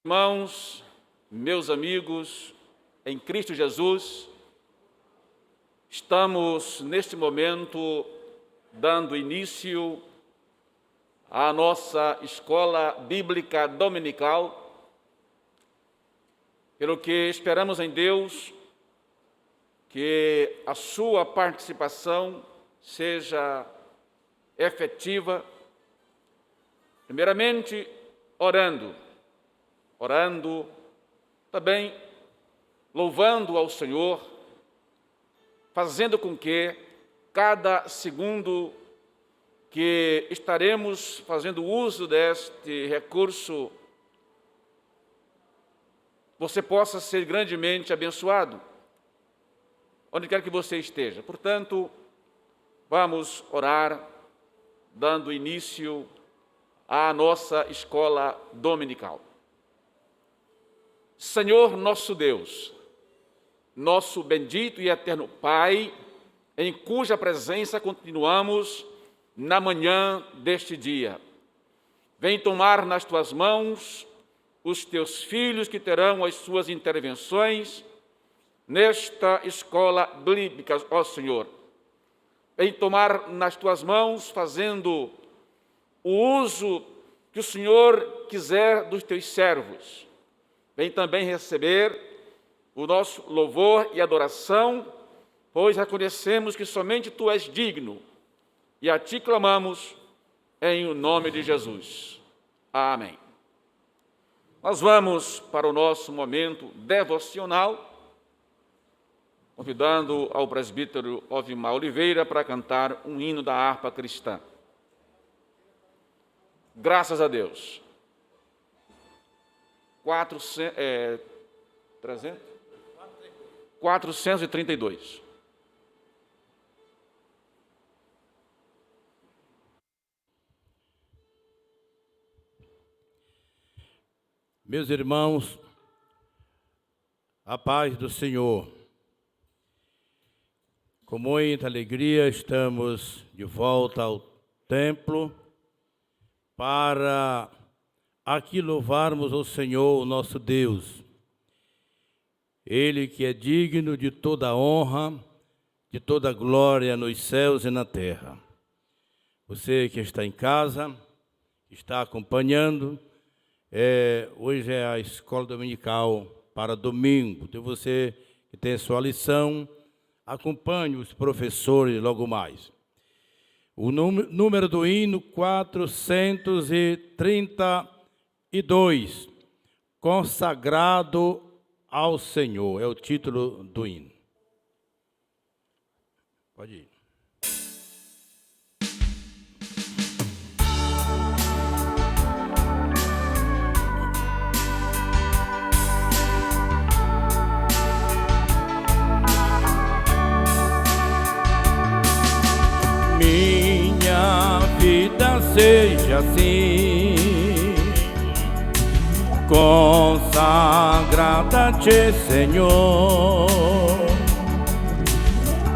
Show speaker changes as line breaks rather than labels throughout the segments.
Irmãos, meus amigos, em Cristo Jesus, estamos neste momento dando início à nossa escola bíblica dominical, pelo que esperamos em Deus que a sua participação seja efetiva, primeiramente orando, também louvando ao Senhor, fazendo com que cada segundo que estaremos fazendo uso deste recurso, você possa ser grandemente abençoado, onde quer que você esteja. Portanto, vamos orar, dando início à nossa escola dominical. Senhor nosso Deus, nosso bendito e eterno Pai, em cuja presença continuamos na manhã deste dia. Vem tomar nas tuas mãos os teus filhos que terão as suas intervenções nesta escola bíblica, ó Senhor. Vem tomar nas tuas mãos, fazendo o uso que o Senhor quiser dos teus servos. Vem também receber o nosso louvor e adoração, pois reconhecemos que somente Tu és digno, e a Ti clamamos em o nome de Jesus. Amém. Nós vamos para o nosso momento devocional, convidando ao presbítero Ovimar Oliveira para cantar um hino da harpa cristã. Graças a Deus. 432.
Meus irmãos, a paz do Senhor. Com muita alegria estamos de volta ao templo para aqui louvarmos ao Senhor, o nosso Deus. Ele que é digno de toda honra, de toda glória nos céus e na terra. Você que está em casa, está acompanhando, hoje é a escola dominical para domingo. Então você que tem a sua lição, acompanhe os professores logo mais. O número do hino 432, consagrado ao Senhor, é o título do hino. Pode ir. Minha vida seja assim, consagrada a Ti, Senhor.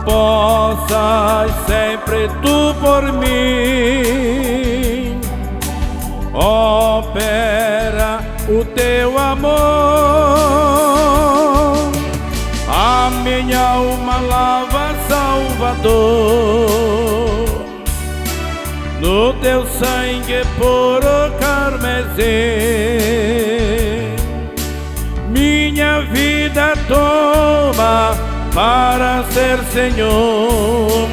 Possas sempre Tu por mim opera o Teu amor. A minha alma lava, Salvador, no Teu sangue puro carmesim. Minha vida toma para ser Senhor,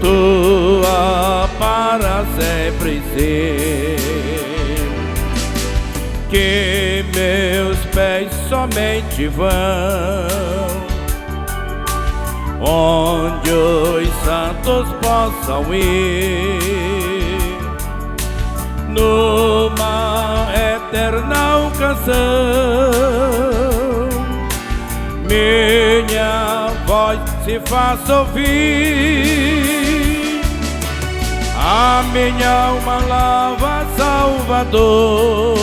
Tua para sempre ser. Que meus pés somente vão onde os santos possam ir, numa eterna canção. Minha voz se faça ouvir, a minha alma lava, Salvador,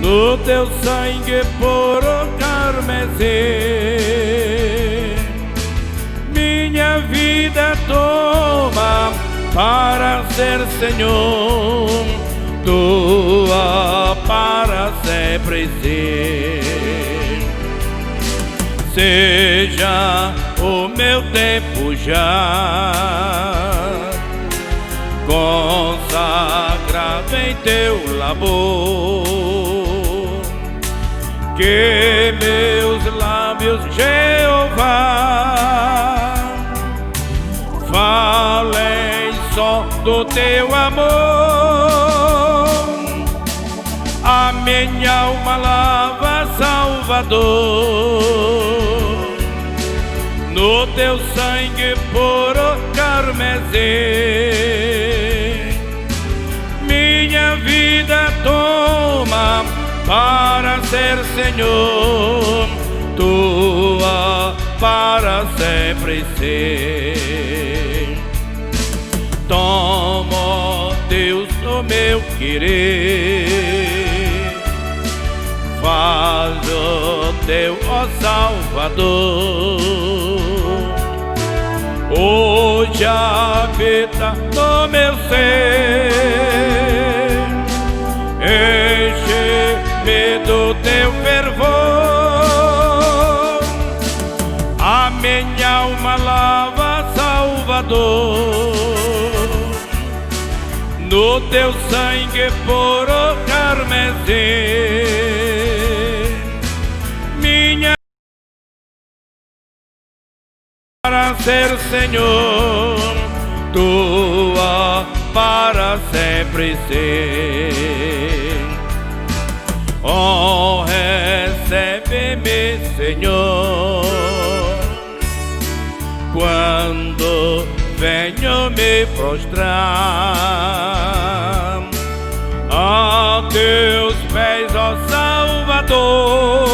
no Teu sangue puro carmesim. Minha vida toma para ser Senhor, Tua para sempre ser. Seja o meu tempo já consagrado em teu labor, que meus lábios, Jeová, falem só do teu amor. A minha alma lava, Salvador, no teu sangue puro carmesim. Minha vida toma para ser Senhor, tua para sempre ser. Toma, Deus, o meu querer, faz o teu, ó Salvador, hoje habita no meu ser, enche-me do teu fervor, a minha alma lava, Salvador, no teu sangue puro carmesim. Minha para ser Senhor, tua para sempre ser. Oh, recebe-me, Senhor, quando venho me prostrar a teus pés, ó Salvador,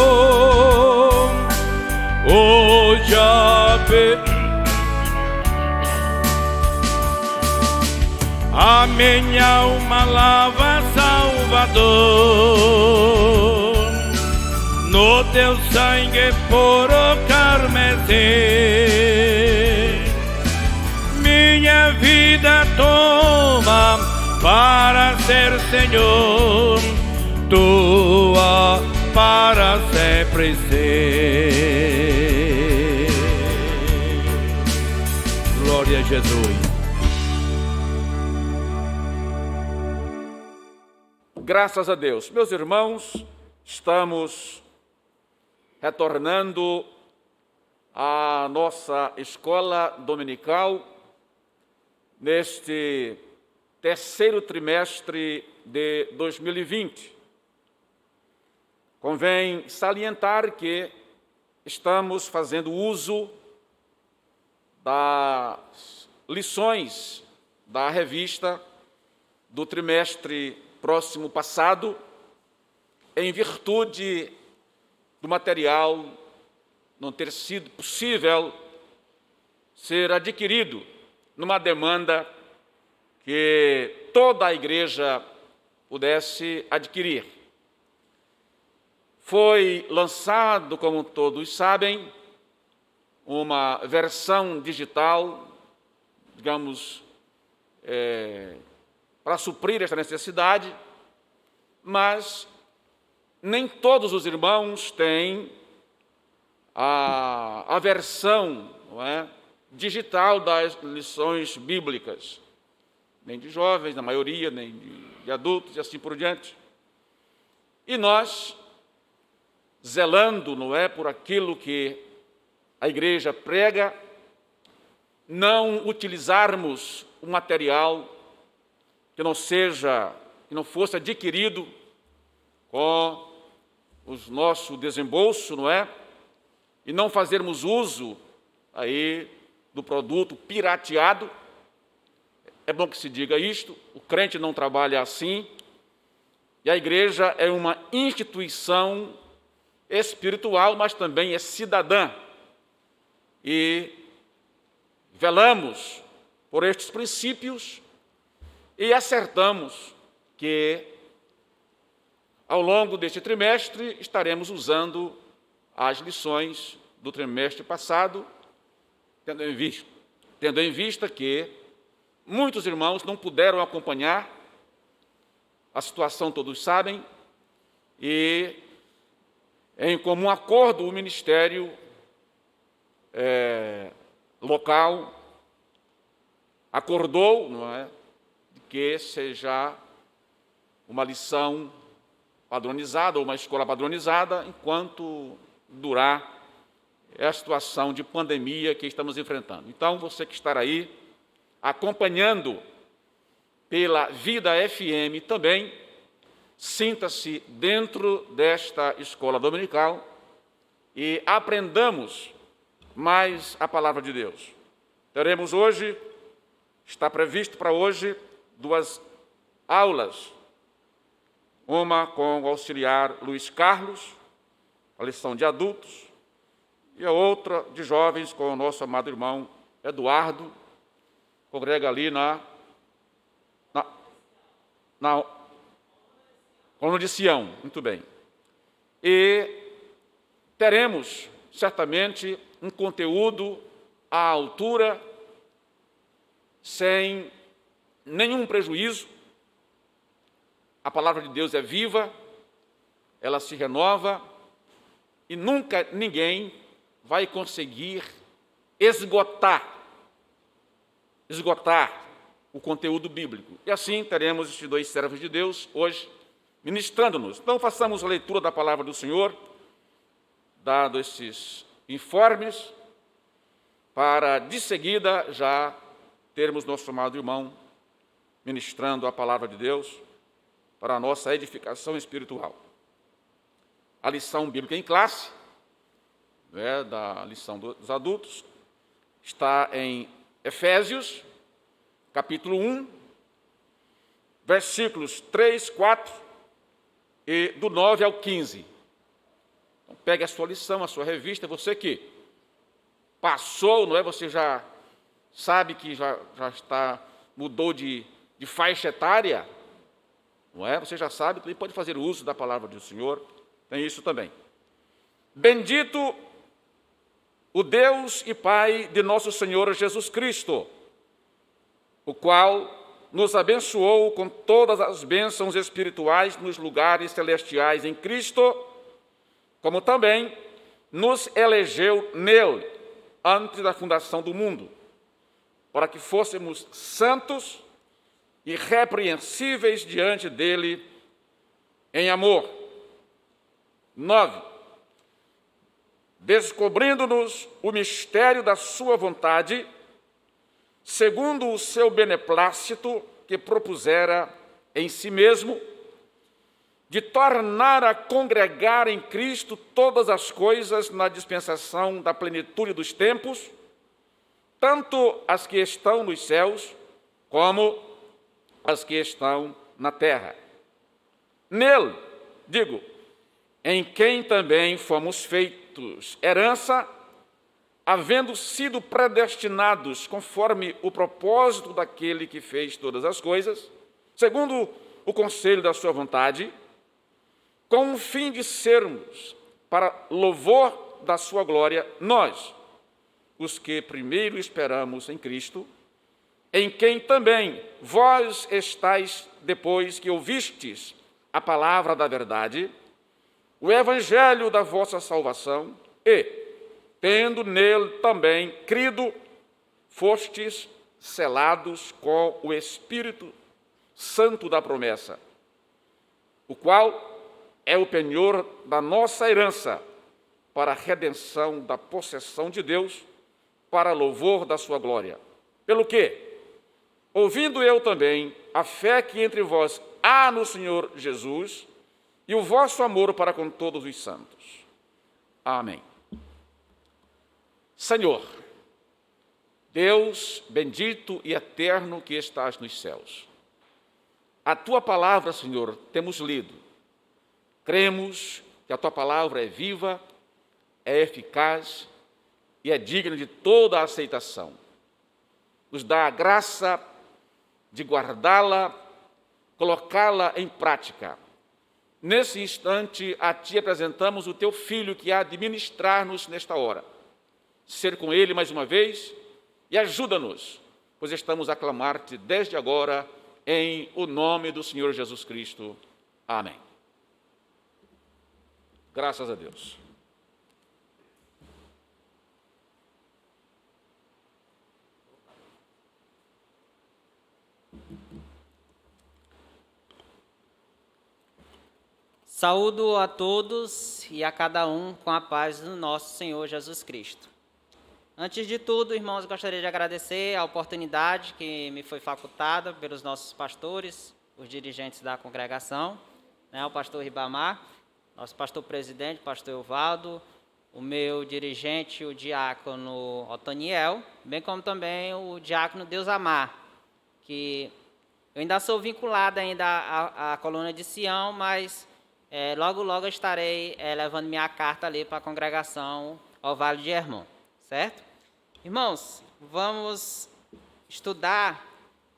hoje a minha alma lava, Salvador, no teu sangue puro carmesim. Minha vida toma para ser Senhor, tua para sempre ser. Glória a Jesus.
Graças a Deus. Meus irmãos, estamos retornando à nossa escola dominical neste terceiro trimestre de 2020. Convém salientar que estamos fazendo uso das lições da revista do trimestre próximo passado, em virtude do material não ter sido possível ser adquirido numa demanda que toda a igreja pudesse adquirir. Foi lançado, como todos sabem, uma versão digital, digamos, para suprir esta necessidade, mas nem todos os irmãos têm a versão, não é, digital das lições bíblicas, nem de jovens, na maioria, nem de adultos e assim por diante. E nós, zelando, não é, por aquilo que a igreja prega, não utilizarmos o material que não fosse adquirido com o nosso desembolso, não é? E não fazermos uso aí do produto pirateado. É bom que se diga isto, o crente não trabalha assim, e a igreja é uma instituição espiritual, mas também é cidadã. E velamos por estes princípios e acertamos que, ao longo deste trimestre, estaremos usando as lições do trimestre passado, tendo em vista que muitos irmãos não puderam acompanhar, a situação todos sabem, e, em comum acordo, o Ministério local acordou, não é, que seja uma lição padronizada ou uma escola padronizada enquanto durar a situação de pandemia que estamos enfrentando. Então, você que está aí acompanhando pela Vida FM também, sinta-se dentro desta escola dominical e aprendamos mais a palavra de Deus. Teremos hoje, está previsto para hoje, 2 aulas, uma com o auxiliar Luiz Carlos, a lição de adultos, e a outra de jovens com o nosso amado irmão Eduardo, congrega ali na coluna de Sião, muito bem. E teremos, certamente, um conteúdo à altura, sem nenhum prejuízo. A palavra de Deus é viva, ela se renova, e nunca ninguém vai conseguir esgotar o conteúdo bíblico. E assim teremos estes 2 servos de Deus hoje ministrando-nos. Então, façamos a leitura da palavra do Senhor, dado esses informes, para, de seguida, já termos nosso amado irmão ministrando a palavra de Deus para a nossa edificação espiritual. A lição bíblica em classe, da lição dos adultos, está em Efésios, capítulo 1, versículos 3, 4 e do 9 ao 15. Então, pegue a sua lição, a sua revista, você que passou, não é? Você já sabe que já mudou de faixa etária, não é? Você já sabe que pode fazer uso da palavra do Senhor, tem isso também. Bendito o Deus e Pai de nosso Senhor Jesus Cristo, o qual nos abençoou com todas as bênçãos espirituais nos lugares celestiais em Cristo, como também nos elegeu nele, antes da fundação do mundo, para que fôssemos santos e irrepreensíveis diante dele em amor. 9. Descobrindo-nos o mistério da sua vontade, segundo o seu beneplácito que propusera em si mesmo, de tornar a congregar em Cristo todas as coisas na dispensação da plenitude dos tempos, tanto as que estão nos céus, como as que estão na terra. Nele, em quem também fomos feitos herança, havendo sido predestinados conforme o propósito daquele que fez todas as coisas, segundo o conselho da sua vontade, com o fim de sermos, para louvor da sua glória, nós, os que primeiro esperamos em Cristo, em quem também vós estáis depois que ouvistes a palavra da verdade, o evangelho da vossa salvação, e, tendo nele também crido, fostes selados com o Espírito Santo da promessa, o qual é o penhor da nossa herança para a redenção da possessão de Deus, para louvor da sua glória. Pelo que, ouvindo eu também a fé que entre vós há no Senhor Jesus e o vosso amor para com todos os santos. Amém. Senhor, Deus bendito e eterno que estás nos céus, a Tua palavra, Senhor, temos lido. Cremos que a Tua palavra é viva, é eficaz e é digna de toda a aceitação. Nos dá a graça de guardá-la, colocá-la em prática. Nesse instante, a Ti apresentamos o Teu Filho que há de ministrar-nos nesta hora. Ser com Ele mais uma vez e ajuda-nos, pois estamos a clamar-te desde agora em o nome do Senhor Jesus Cristo. Amém. Graças a Deus.
Saúdo a todos e a cada um com a paz do nosso Senhor Jesus Cristo. Antes de tudo, irmãos, gostaria de agradecer a oportunidade que me foi facultada pelos nossos pastores, os dirigentes da congregação, o pastor Ribamar, nosso pastor presidente, pastor Evaldo, o meu dirigente, o diácono Otoniel, bem como também o diácono Deus Amar, que eu ainda sou vinculado ainda à coluna de Sião, mas logo eu estarei levando minha carta ali para a congregação ao Vale de Hermon, certo? Irmãos, vamos estudar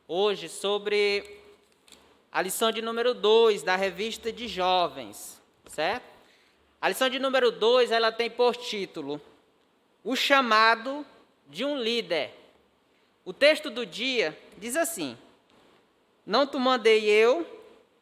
hoje sobre a lição de número 2 da revista de jovens, certo? A lição de número 2, ela tem por título O Chamado de um Líder. O texto do dia diz assim: Não te mandei eu,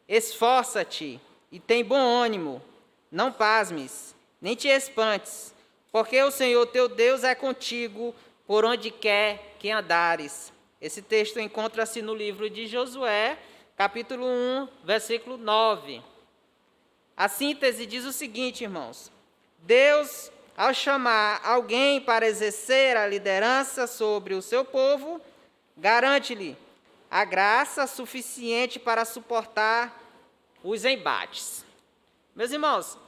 esforça-te e tem bom ânimo, não pasmes, nem te espantes, porque o Senhor teu Deus é contigo por onde quer que andares. Esse texto encontra-se no livro de Josué, capítulo 1, versículo 9. A síntese diz o seguinte, irmãos: Deus, ao chamar alguém para exercer a liderança sobre o seu povo, garante-lhe a graça suficiente para suportar os embates. Meus irmãos,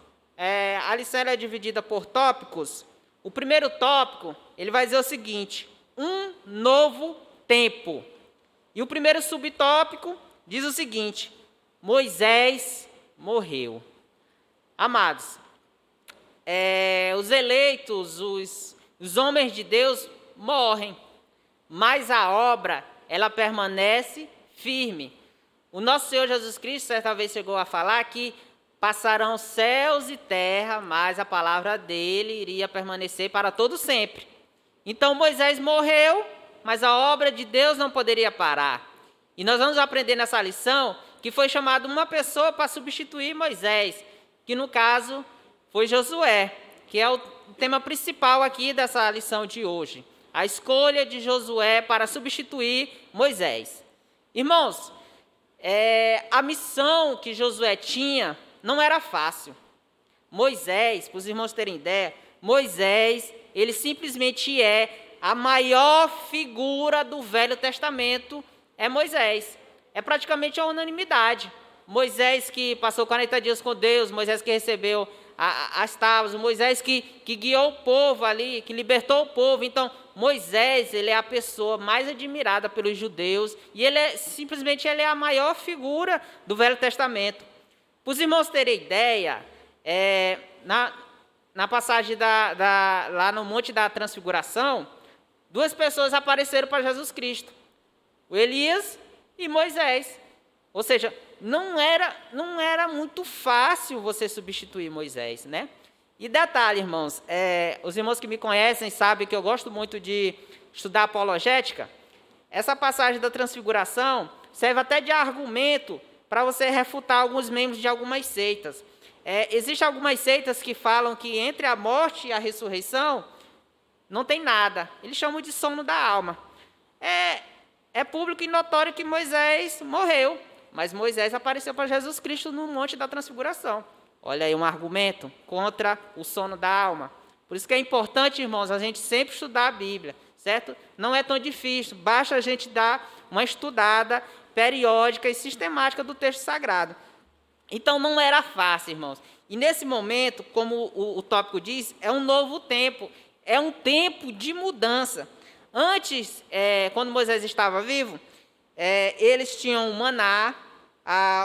a lição é dividida por tópicos. O primeiro tópico, ele vai dizer o seguinte: um novo tempo. E o primeiro subtópico diz o seguinte: Moisés morreu. Amados, os eleitos, os homens de Deus morrem, mas a obra, ela permanece firme. O nosso Senhor Jesus Cristo, certa vez, chegou a falar que passarão céus e terra, mas a palavra dele iria permanecer para todo sempre. Então, Moisés morreu, mas a obra de Deus não poderia parar. E nós vamos aprender nessa lição que foi chamada uma pessoa para substituir Moisés, que no caso foi Josué, que é o tema principal aqui dessa lição de hoje. A escolha de Josué para substituir Moisés. Irmãos, a missão que Josué tinha não era fácil. Moisés, para os irmãos terem ideia, Moisés, ele simplesmente é a maior figura do Velho Testamento, é Moisés. É praticamente a unanimidade. Moisés que passou 40 dias com Deus, Moisés que recebeu as tábuas, Moisés que guiou o povo ali, que libertou o povo. Então, Moisés, ele é a pessoa mais admirada pelos judeus e ele simplesmente ele é a maior figura do Velho Testamento. Para os irmãos terem ideia, na passagem lá no Monte da Transfiguração, duas pessoas apareceram para Jesus Cristo, o Elias e Moisés. Ou seja, não era muito fácil você substituir Moisés, né? E detalhe, irmãos, os irmãos que me conhecem sabem que eu gosto muito de estudar apologética. Essa passagem da transfiguração serve até de argumento para você refutar alguns membros de algumas seitas. Existem algumas seitas que falam que entre a morte e a ressurreição não tem nada. Eles chamam de sono da alma. É público e notório que Moisés morreu, mas Moisés apareceu para Jesus Cristo no Monte da Transfiguração. Olha aí um argumento contra o sono da alma. Por isso que é importante, irmãos, a gente sempre estudar a Bíblia, certo? Não é tão difícil, basta a gente dar uma estudada periódica e sistemática do texto sagrado. Então não era fácil, irmãos. E nesse momento, como o tópico diz, é um novo tempo, é um tempo de mudança. Antes, quando Moisés estava vivo, eles tinham maná.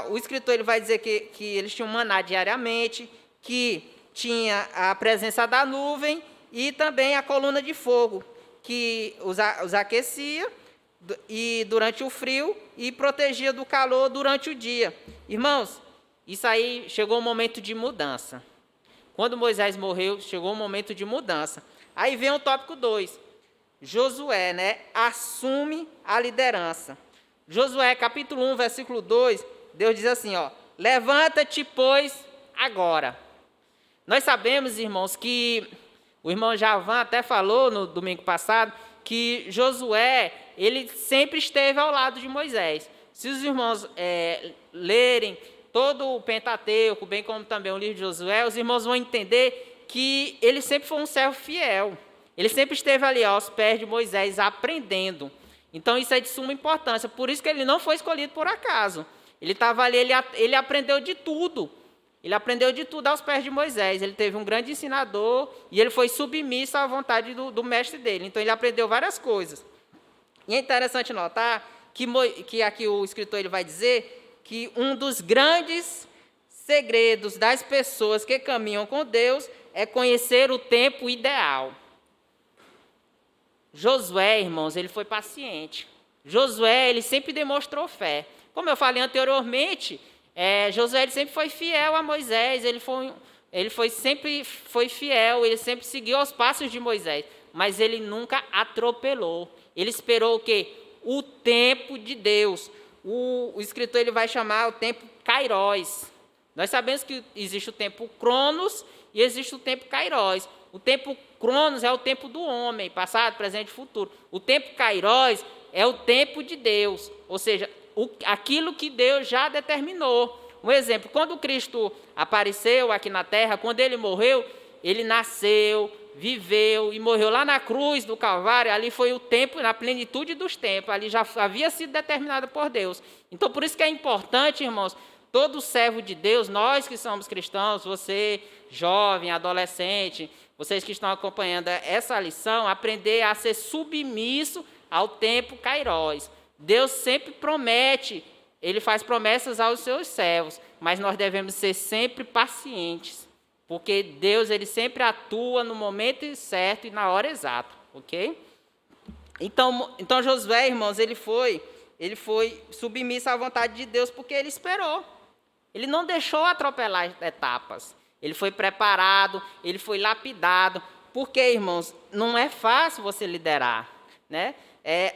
O escritor ele vai dizer que eles tinham maná diariamente, que tinha a presença da nuvem e também a coluna de fogo, que os aquecia e durante o frio e protegia do calor durante o dia. Irmãos, isso aí chegou um momento de mudança. Quando Moisés morreu, chegou um momento de mudança. Aí vem o tópico 2. Josué, assume a liderança. Josué, capítulo 1, versículo 2, Deus diz assim, levanta-te, pois, agora. Nós sabemos, irmãos, que o irmão Javan até falou no domingo passado que Josué, ele sempre esteve ao lado de Moisés. Se os irmãos lerem todo o Pentateuco, bem como também o livro de Josué, os irmãos vão entender que ele sempre foi um servo fiel. Ele sempre esteve ali aos pés de Moisés, aprendendo. Então, isso é de suma importância. Por isso que ele não foi escolhido por acaso. Ele estava ali, ele aprendeu de tudo. Ele aprendeu de tudo aos pés de Moisés. Ele teve um grande ensinador e ele foi submisso à vontade do mestre dele. Então, ele aprendeu várias coisas. E é interessante notar que aqui o escritor ele vai dizer que um dos grandes segredos das pessoas que caminham com Deus é conhecer o tempo ideal. Josué, irmãos, ele foi paciente. Josué, ele sempre demonstrou fé. Como eu falei anteriormente, Josué ele sempre foi fiel a Moisés, ele sempre foi fiel, ele sempre seguiu os passos de Moisés, mas ele nunca atropelou. Ele esperou o quê? O tempo de Deus. O escritor ele vai chamar o tempo Kairos. Nós sabemos que existe o tempo Cronos e existe o tempo Kairos. O tempo Cronos é o tempo do homem, passado, presente e futuro. O tempo Kairos é o tempo de Deus, ou seja, aquilo que Deus já determinou. Um exemplo, quando Cristo apareceu aqui na terra, quando ele morreu, ele nasceu, viveu e morreu lá na cruz do Calvário. Ali foi o tempo, na plenitude dos tempos, ali já havia sido determinado por Deus. Então, por isso que é importante, irmãos, todo servo de Deus, nós que somos cristãos, você, jovem, adolescente, vocês que estão acompanhando essa lição, aprender a ser submisso ao tempo Kairos. Deus sempre promete, ele faz promessas aos seus servos, mas nós devemos ser sempre pacientes, porque Deus ele sempre atua no momento certo e na hora exata, ok? Então Josué, irmãos, ele foi submisso à vontade de Deus porque ele esperou. Ele não deixou atropelar etapas. Ele foi preparado, ele foi lapidado. Porque, irmãos, não é fácil você liderar, né?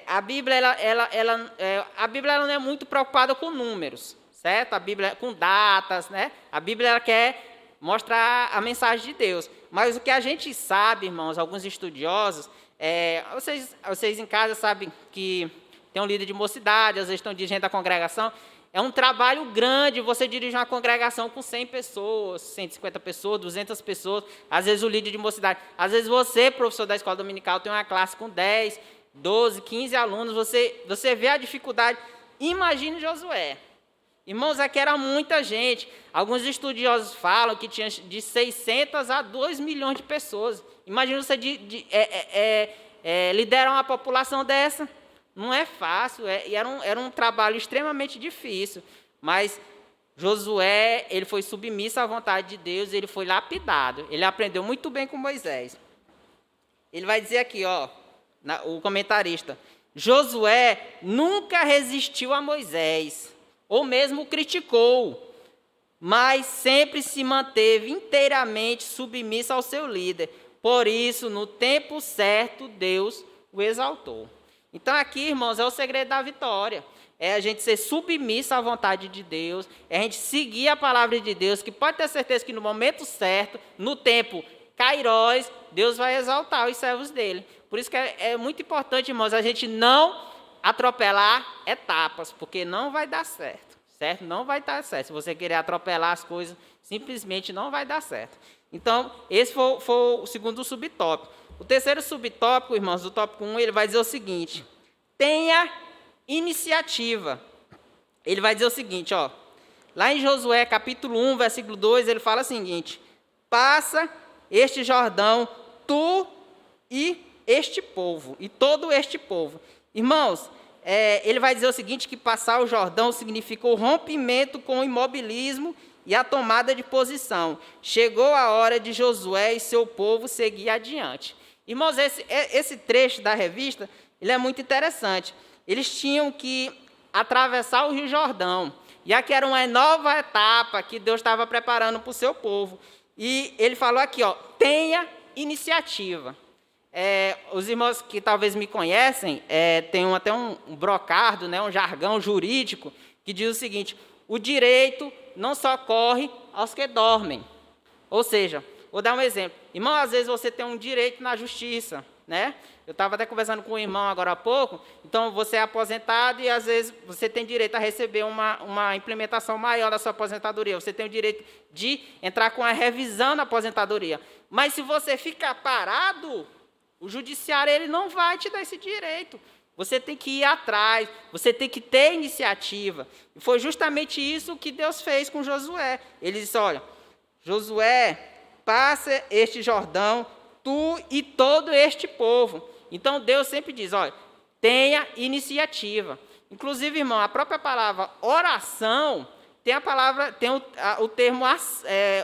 A Bíblia ela não é muito preocupada com números, certo? A Bíblia com datas, né? A Bíblia ela quer mostrar a mensagem de Deus. Mas o que a gente sabe, irmãos, alguns estudiosos, vocês em casa sabem que tem um líder de mocidade, às vezes estão dirigindo a congregação. É um trabalho grande você dirigir uma congregação com 100 pessoas, 150 pessoas, 200 pessoas. Às vezes o líder de mocidade. Às vezes você, professor da escola dominical, tem uma classe com 10, 12, 15 alunos. Você vê a dificuldade. Imagine Josué. Irmãos, aqui era muita gente. Alguns estudiosos falam que tinha de 600 a 2 milhões de pessoas. Imagina você liderar uma população dessa. Não é fácil, e era um trabalho extremamente difícil, mas Josué, ele foi submisso à vontade de Deus, ele foi lapidado, ele aprendeu muito bem com Moisés. Ele vai dizer aqui, o comentarista, Josué nunca resistiu a Moisés, ou mesmo criticou, mas sempre se manteve inteiramente submisso ao seu líder. Por isso, no tempo certo, Deus o exaltou. Então, aqui, irmãos, é o segredo da vitória. É a gente ser submisso à vontade de Deus, é a gente seguir a palavra de Deus, que pode ter certeza que no momento certo, no tempo Kairos, Deus vai exaltar os servos dele. Por isso que é muito importante, irmãos, a gente não atropelar etapas, porque não vai dar certo, certo? Não vai dar certo. Se você querer atropelar as coisas, simplesmente não vai dar certo. Então, esse foi o segundo subtópico. O terceiro subtópico, irmãos, do tópico 1, ele vai dizer o seguinte: tenha iniciativa. Ele vai dizer o seguinte, lá em Josué, capítulo 1, versículo 2, ele fala o seguinte: passa este Jordão, tu e este povo, e todo este povo. Irmãos, ele vai dizer o seguinte, que passar o Jordão significa o rompimento com o imobilismo e a tomada de posição. Chegou a hora de Josué e seu povo seguir adiante. Irmãos, esse trecho da revista, ele é muito interessante. Eles tinham que atravessar o Rio Jordão. E aqui era uma nova etapa que Deus estava preparando para o seu povo. E ele falou aqui, tenha iniciativa. Os irmãos que talvez me conhecem, tem até um brocardo, né, um jargão jurídico, que diz o seguinte: o direito não socorre aos que dormem. Ou seja, Vou dar um exemplo. Irmão, às vezes você tem um direito na justiça, né? Eu estava até conversando com um irmão agora há pouco. Então, você é aposentado e, às vezes, você tem direito a receber uma implementação maior da sua aposentadoria. Você tem o direito de entrar com a revisão da aposentadoria. Mas, se você ficar parado, o judiciário ele não vai te dar esse direito. Você tem que ir atrás, você tem que ter iniciativa. E foi justamente isso que Deus fez com Josué. Ele disse, olha, Josué, passa este Jordão, tu e todo este povo. Então, Deus sempre diz, olha, tenha iniciativa. Inclusive, irmão, a própria palavra oração tem a palavra, tem o termo,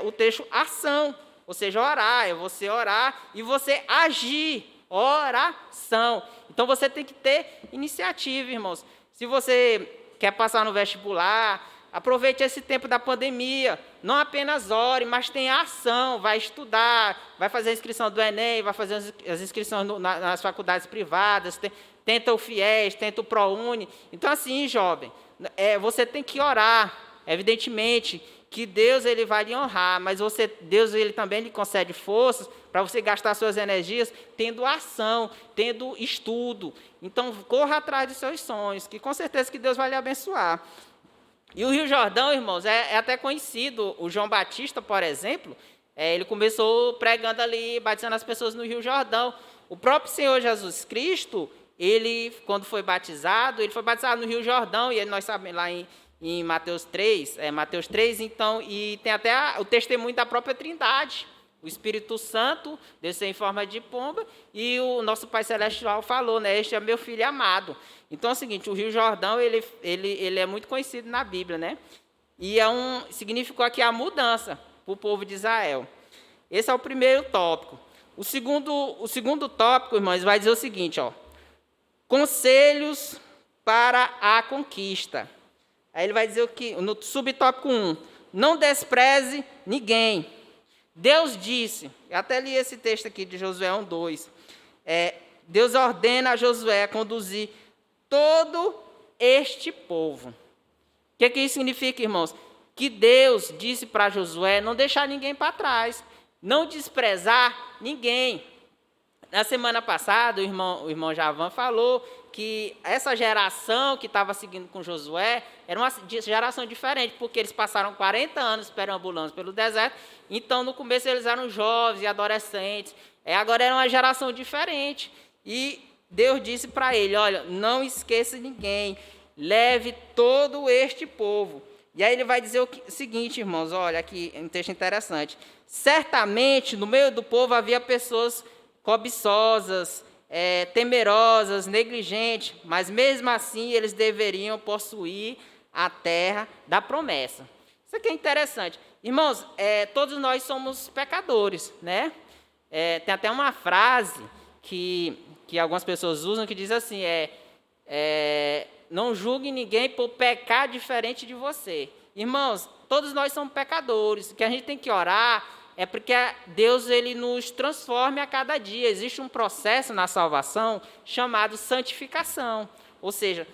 o texto ação. Ou seja, orar, é você orar e você agir. Oração. Então, você tem que ter iniciativa, irmãos. Se você quer passar no vestibular, aproveite esse tempo da pandemia. Não apenas ore, mas tenha ação. Vai estudar, vai fazer a inscrição do Enem, vai fazer as inscrições nas faculdades privadas, tenta o FIES, tenta o ProUni. Então, assim, jovem, você tem que orar, evidentemente, que Deus ele vai lhe honrar, mas Deus ele também lhe concede forças para você gastar suas energias tendo ação, tendo estudo. Então, corra atrás dos seus sonhos, que com certeza que Deus vai lhe abençoar. E o Rio Jordão, irmãos, é até conhecido. O João Batista, por exemplo, ele começou pregando ali, batizando as pessoas no Rio Jordão. O próprio Senhor Jesus Cristo, ele, quando foi batizado, ele foi batizado no Rio Jordão, e nós sabemos lá em Mateus 3, então, e tem até o testemunho da própria Trindade. O Espírito Santo desceu em forma de pomba e o nosso Pai Celestial falou, né? Este é meu filho amado. Então é o seguinte, o Rio Jordão, ele é muito conhecido na Bíblia, né? E significou aqui a mudança para o povo de Israel. Esse é o primeiro tópico. O segundo tópico, irmãos, vai dizer o seguinte, ó. Conselhos para a conquista. Aí ele vai dizer no subtópico 1, não despreze ninguém. Deus disse, eu até li esse texto aqui de Josué 1:2, Deus ordena a Josué conduzir todo este povo. O que isso significa, irmãos? Que Deus disse para Josué não deixar ninguém para trás, não desprezar ninguém. Na semana passada, o irmão Javan falou que essa geração que estava seguindo com Josué era uma geração diferente, porque eles passaram 40 anos perambulando pelo deserto, então no começo eles eram jovens e adolescentes, agora era uma geração diferente. E Deus disse para ele, olha, não esqueça ninguém, leve todo este povo. E aí ele vai dizer o seguinte, irmãos, olha aqui, um texto interessante. Certamente no meio do povo havia pessoas cobiçosas, temerosas, negligentes, mas mesmo assim eles deveriam possuir a terra da promessa. Isso aqui é interessante. Irmãos, todos nós somos pecadores, né? Tem até uma frase que algumas pessoas usam que diz assim, não julgue ninguém por pecar diferente de você. Irmãos, todos nós somos pecadores. O que a gente tem que orar é porque Deus ele nos transforme a cada dia. Existe um processo na salvação chamado santificação. Ou seja,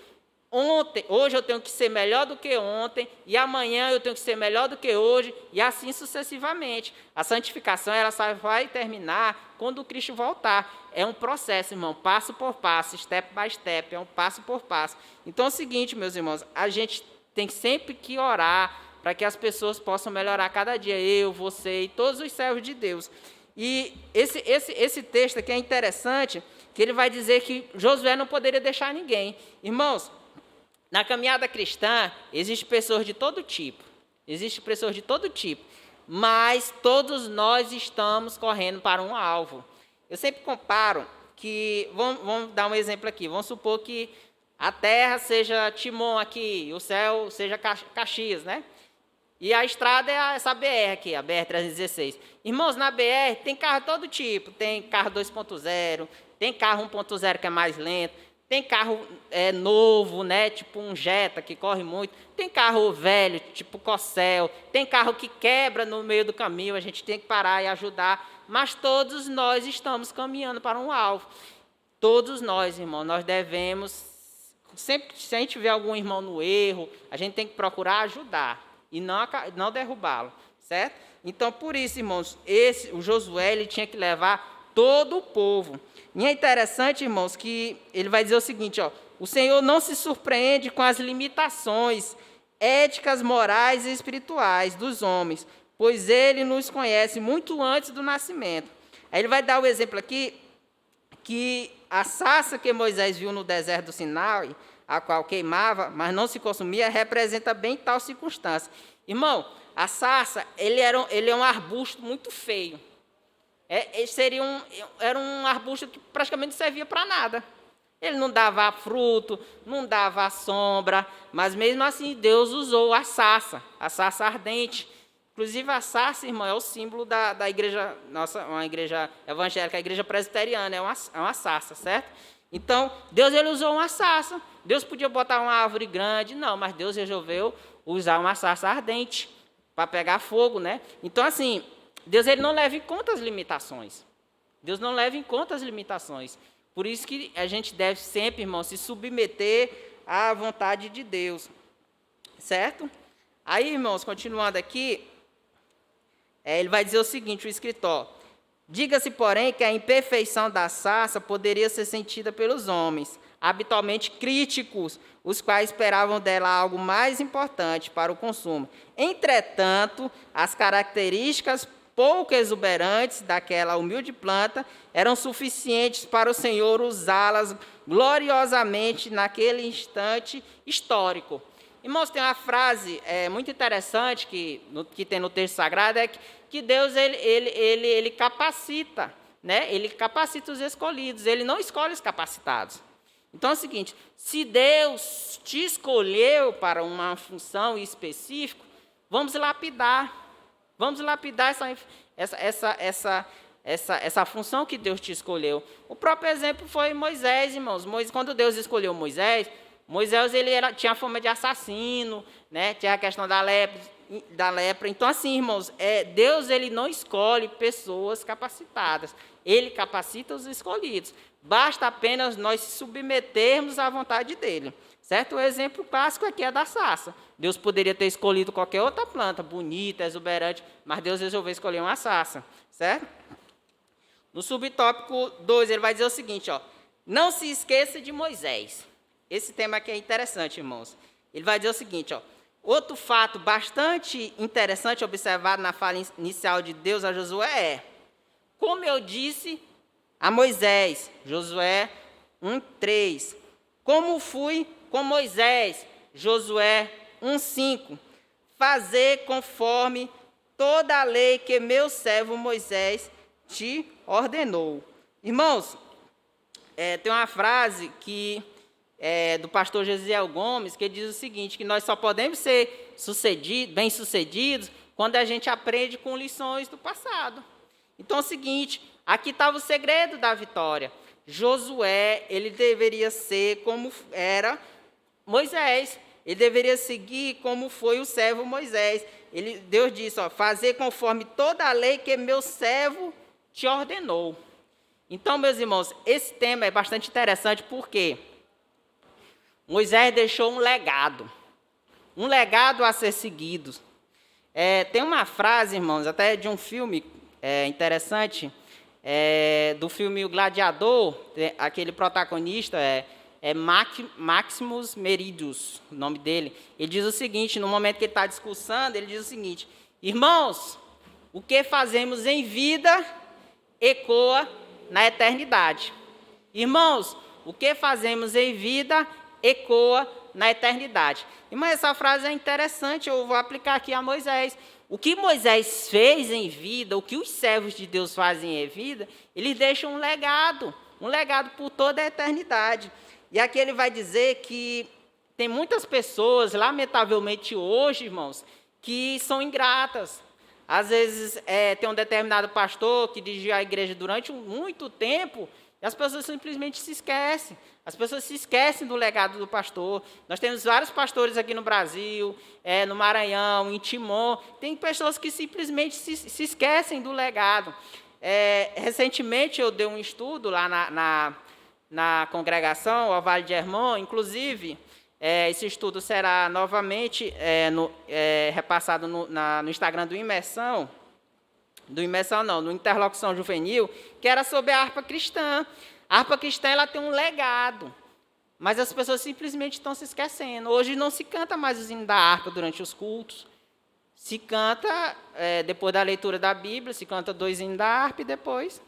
hoje eu tenho que ser melhor do que ontem, e amanhã eu tenho que ser melhor do que hoje, e assim sucessivamente. A santificação ela só vai terminar quando o Cristo voltar. É um processo, irmão, passo por passo, step by step, é um passo por passo. Então é o seguinte, meus irmãos, a gente tem sempre que orar para que as pessoas possam melhorar cada dia, eu, você e todos os servos de Deus. E esse texto aqui é interessante, que ele vai dizer que Josué não poderia deixar ninguém. Irmãos, na caminhada cristã, existem pessoas de todo tipo, mas todos nós estamos correndo para um alvo. Eu sempre comparo que, vamos dar um exemplo aqui, vamos supor que a terra seja Timon aqui, e o céu seja Caxias, né? E a estrada é essa BR aqui, a BR-316. Irmãos, na BR tem carro de todo tipo. Tem carro 2.0, tem carro 1.0 que é mais lento, tem carro novo, né, tipo um Jetta que corre muito, tem carro velho, tipo Corsel, tem carro que quebra no meio do caminho, a gente tem que parar e ajudar. Mas todos nós estamos caminhando para um alvo. Todos nós, irmão, nós devemos, sempre que a gente vê algum irmão no erro, a gente tem que procurar ajudar e não derrubá-lo, certo? Então, por isso, irmãos, o Josué ele tinha que levar todo o povo. E é interessante, irmãos, que ele vai dizer o seguinte, ó, o Senhor não se surpreende com as limitações éticas, morais e espirituais dos homens, pois Ele nos conhece muito antes do nascimento. Aí ele vai dar o exemplo aqui, que a sarça que Moisés viu no deserto do Sinai, a qual queimava, mas não se consumia, representa bem tal circunstância. Irmão, a sarça, ele é um arbusto muito feio. Era um arbusto que praticamente não servia para nada. Ele não dava fruto, não dava sombra, mas mesmo assim Deus usou a sarça ardente. Inclusive a sarça, irmão, é o símbolo da igreja, uma igreja evangélica, a igreja presbiteriana, é uma sarça, certo? Então, Deus ele usou uma sarça. Deus podia botar uma árvore grande, não, mas Deus resolveu usar uma sarça ardente para pegar fogo, né? Então, assim, Deus ele não leva em conta as limitações. Deus não leva em conta as limitações. Por isso que a gente deve sempre, irmão, se submeter à vontade de Deus. Certo? Aí, irmãos, continuando aqui, ele vai dizer o seguinte, o escritor. Diga-se, porém, que a imperfeição da sarça poderia ser sentida pelos homens, habitualmente críticos, os quais esperavam dela algo mais importante para o consumo. Entretanto, as características pouco exuberantes daquela humilde planta eram suficientes para o Senhor usá-las gloriosamente naquele instante histórico. Irmãos, tem uma frase muito interessante que tem no texto sagrado, é que Deus ele capacita, né? Ele capacita os escolhidos, ele não escolhe os capacitados. Então é o seguinte, se Deus te escolheu para uma função específica, vamos lapidar essa função que Deus te escolheu. O próprio exemplo foi Moisés, irmãos. Quando Deus escolheu Moisés ele tinha fama de assassino, né? Tinha a questão da lepra. Então, assim, irmãos, Deus ele não escolhe pessoas capacitadas. Ele capacita os escolhidos. Basta apenas nós se submetermos à vontade dele. Certo? O exemplo clássico aqui é da sarça. Deus poderia ter escolhido qualquer outra planta, bonita, exuberante, mas Deus resolveu escolher uma sarça. Certo? No subtópico 2, ele vai dizer o seguinte, ó, não se esqueça de Moisés. Esse tema aqui é interessante, irmãos. Ele vai dizer o seguinte, ó, outro fato bastante interessante observado na fala inicial de Deus a Josué é, como eu disse a Moisés, Josué 1:3, como fui com Moisés, Josué 1:5, fazer conforme toda a lei que meu servo Moisés te ordenou. Irmãos, tem uma frase que do pastor Gesiel Gomes, que diz o seguinte, que nós só podemos ser bem-sucedidos quando a gente aprende com lições do passado. Então é o seguinte, aqui estava o segredo da vitória. Josué, ele deveria ser como era Moisés, ele deveria seguir como foi o servo Moisés. Deus disse, ó, fazer conforme toda a lei que meu servo te ordenou. Então, meus irmãos, esse tema é bastante interessante, porque Moisés deixou um legado a ser seguido. Tem uma frase, irmãos, até de um filme interessante, do filme O Gladiador, aquele protagonista Maximus Meridius, o nome dele. Ele diz o seguinte, no momento que ele está discursando, ele diz o seguinte, irmãos, o que fazemos em vida ecoa na eternidade. Irmãos, o que fazemos em vida ecoa na eternidade. Irmão, essa frase é interessante, eu vou aplicar aqui a Moisés. O que Moisés fez em vida, o que os servos de Deus fazem em vida, eles deixam um legado por toda a eternidade. E aqui ele vai dizer que tem muitas pessoas, lamentavelmente hoje, irmãos, que são ingratas. Às vezes tem um determinado pastor que dirigiu a igreja durante muito tempo e as pessoas simplesmente se esquecem. As pessoas se esquecem do legado do pastor. Nós temos vários pastores aqui no Brasil, no Maranhão, em Timon. Tem pessoas que simplesmente se esquecem do legado. Recentemente eu dei um estudo lá na congregação, ao Vale de Hermon, inclusive, esse estudo será novamente repassado no Instagram do Imersão, do Imersão não, do Interlocução Juvenil, que era sobre a harpa cristã. A harpa cristã ela tem um legado, mas as pessoas simplesmente estão se esquecendo. Hoje não se canta mais os hinos da harpa durante os cultos. Se canta, depois da leitura da Bíblia, se canta 2 hinos da harpa e depois,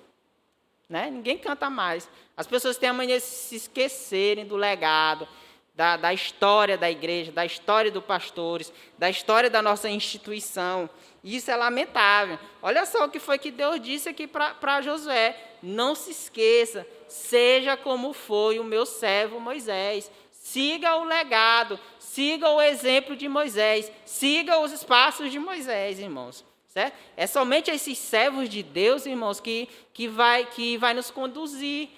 né? Ninguém canta mais. As pessoas têm a mania de se esquecerem do legado, da história da igreja, da história dos pastores, da história da nossa instituição. Isso é lamentável. Olha só o que foi que Deus disse aqui para Josué. Não se esqueça, seja como foi o meu servo Moisés. Siga o legado, siga o exemplo de Moisés, siga os passos de Moisés, irmãos. Certo? É somente esses servos de Deus, irmãos, que vai nos conduzir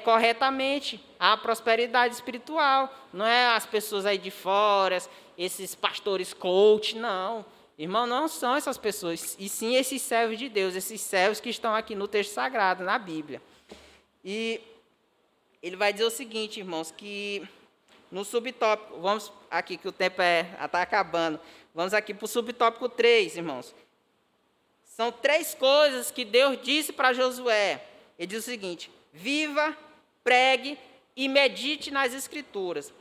corretamente à prosperidade espiritual. Não é as pessoas aí de fora, esses pastores coach, não. Irmão, não são essas pessoas, e sim esses servos de Deus, esses servos que estão aqui no texto sagrado, na Bíblia. E ele vai dizer o seguinte, irmãos, que no subtópico, vamos aqui que o tempo está acabando, vamos aqui para o subtópico 3, irmãos. São 3 coisas que Deus disse para Josué. Ele diz o seguinte: viva, pregue e medite nas Escrituras.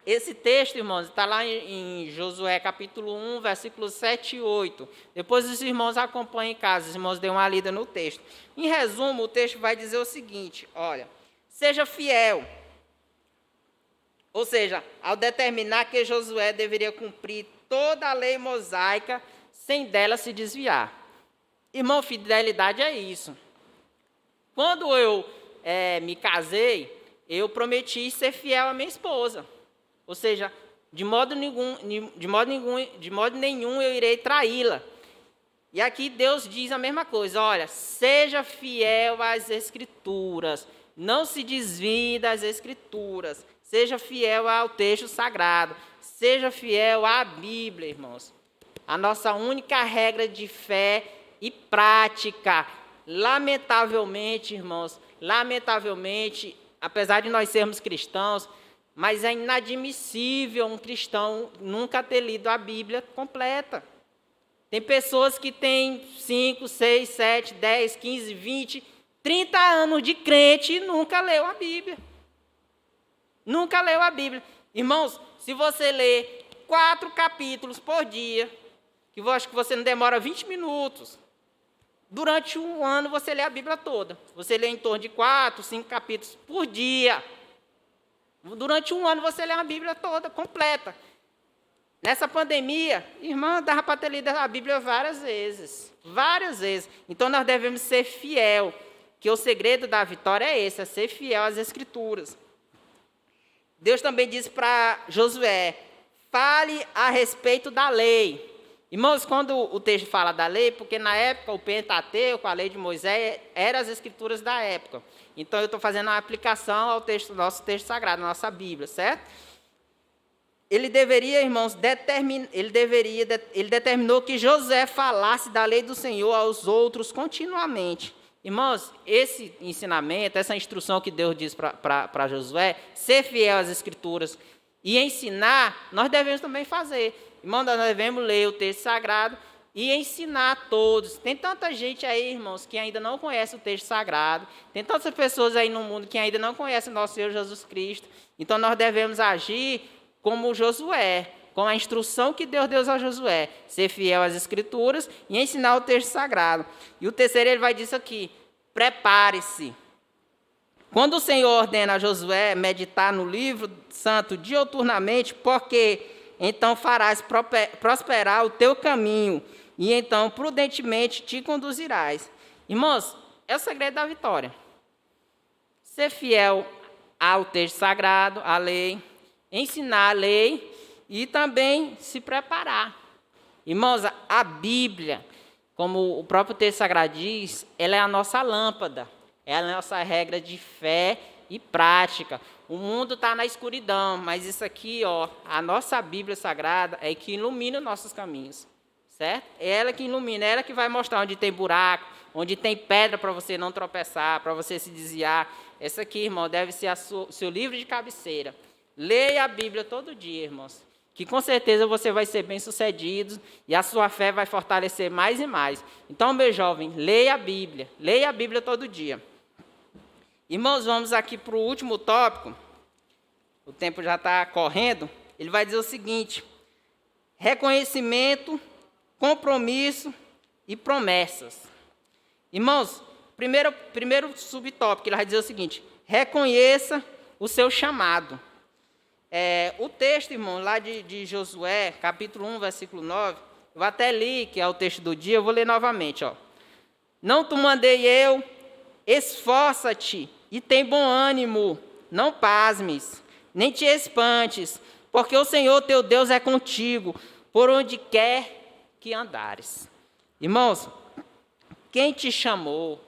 Esse texto, irmãos, está lá em Josué capítulo 1, versículos 7 e 8. Depois os irmãos acompanhem em casa, os irmãos dêem uma lida no texto. Em resumo, o texto vai dizer o seguinte, olha: seja fiel. Ou seja, ao determinar que Josué deveria cumprir toda a lei mosaica, sem dela se desviar. Irmão, fidelidade é isso. Quando eu me casei, eu prometi ser fiel à minha esposa. Ou seja, de modo nenhum eu irei traí-la. E aqui Deus diz a mesma coisa, olha, seja fiel às Escrituras, não se desvie das Escrituras, seja fiel ao texto sagrado, seja fiel à Bíblia, irmãos. A nossa única regra de fé e prática. Lamentavelmente, irmãos, apesar de nós sermos cristãos, mas é inadmissível um cristão nunca ter lido a Bíblia completa. Tem pessoas que têm 5, 6, 7, 10, 15, 20, 30 anos de crente e nunca leu a Bíblia. Nunca leu a Bíblia. Irmãos, se você lê 4 capítulos por dia, que eu acho que você não demora 20 minutos, durante um ano você lê a Bíblia toda. Você lê em torno de 4, 5 capítulos por dia. Durante um ano você lê a Bíblia toda, completa. Nessa pandemia, irmã, dava para ter lido a Bíblia várias vezes. Então nós devemos ser fiel, que o segredo da vitória é esse, é ser fiel às Escrituras. Deus também disse para Josué, fale a respeito da lei. Irmãos, quando o texto fala da lei, porque na época o Pentateuco, a lei de Moisés, eram as Escrituras da época. Então eu estou fazendo uma aplicação ao nosso texto sagrado, à nossa Bíblia, certo? Ele deveria, irmãos, ele determinou que José falasse da lei do Senhor aos outros continuamente. Irmãos, esse ensinamento, essa instrução que Deus diz para Josué, ser fiel às Escrituras e ensinar, nós devemos também fazer. Irmãos, nós devemos ler o texto sagrado e ensinar a todos. Tem tanta gente aí, irmãos, que ainda não conhece o texto sagrado. Tem tantas pessoas aí no mundo que ainda não conhecem o nosso Senhor Jesus Cristo. Então, nós devemos agir como Josué, com a instrução que Deus deu a Josué, ser fiel às Escrituras e ensinar o texto sagrado. E o terceiro, ele vai dizer aqui, prepare-se. Quando o Senhor ordena a Josué meditar no livro santo diuturnamente, porque então farás prosperar o teu caminho, e então prudentemente te conduzirás. Irmãos, é o segredo da vitória. Ser fiel ao texto sagrado, à lei, ensinar a lei e também se preparar. Irmãos, a Bíblia, como o próprio texto sagrado diz, ela é a nossa lâmpada, ela é a nossa regra de fé e prática. O mundo está na escuridão, mas isso aqui, ó, a nossa Bíblia Sagrada é que ilumina os nossos caminhos, certo? É ela que ilumina, é ela que vai mostrar onde tem buraco, onde tem pedra para você não tropeçar, para você se desviar. Essa aqui, irmão, deve ser o seu livro de cabeceira. Leia a Bíblia todo dia, irmãos. que com certeza você vai ser bem-sucedido e a sua fé vai fortalecer mais e mais. Então, meu jovem, leia a Bíblia todo dia. Irmãos, vamos aqui para o último tópico, o tempo já está correndo, ele vai dizer o seguinte: reconhecimento, compromisso e promessas. Irmãos, primeiro subtópico, ele vai dizer o seguinte: reconheça o seu chamado. O texto, irmão, lá de Josué, capítulo 1, versículo 9, eu até li, que é o texto do dia, eu vou ler novamente. Não te mandei eu, esforça-te e tem bom ânimo, não pasmes, nem te espantes, porque o Senhor teu Deus é contigo, por onde quer que andares. Irmãos, quem chamou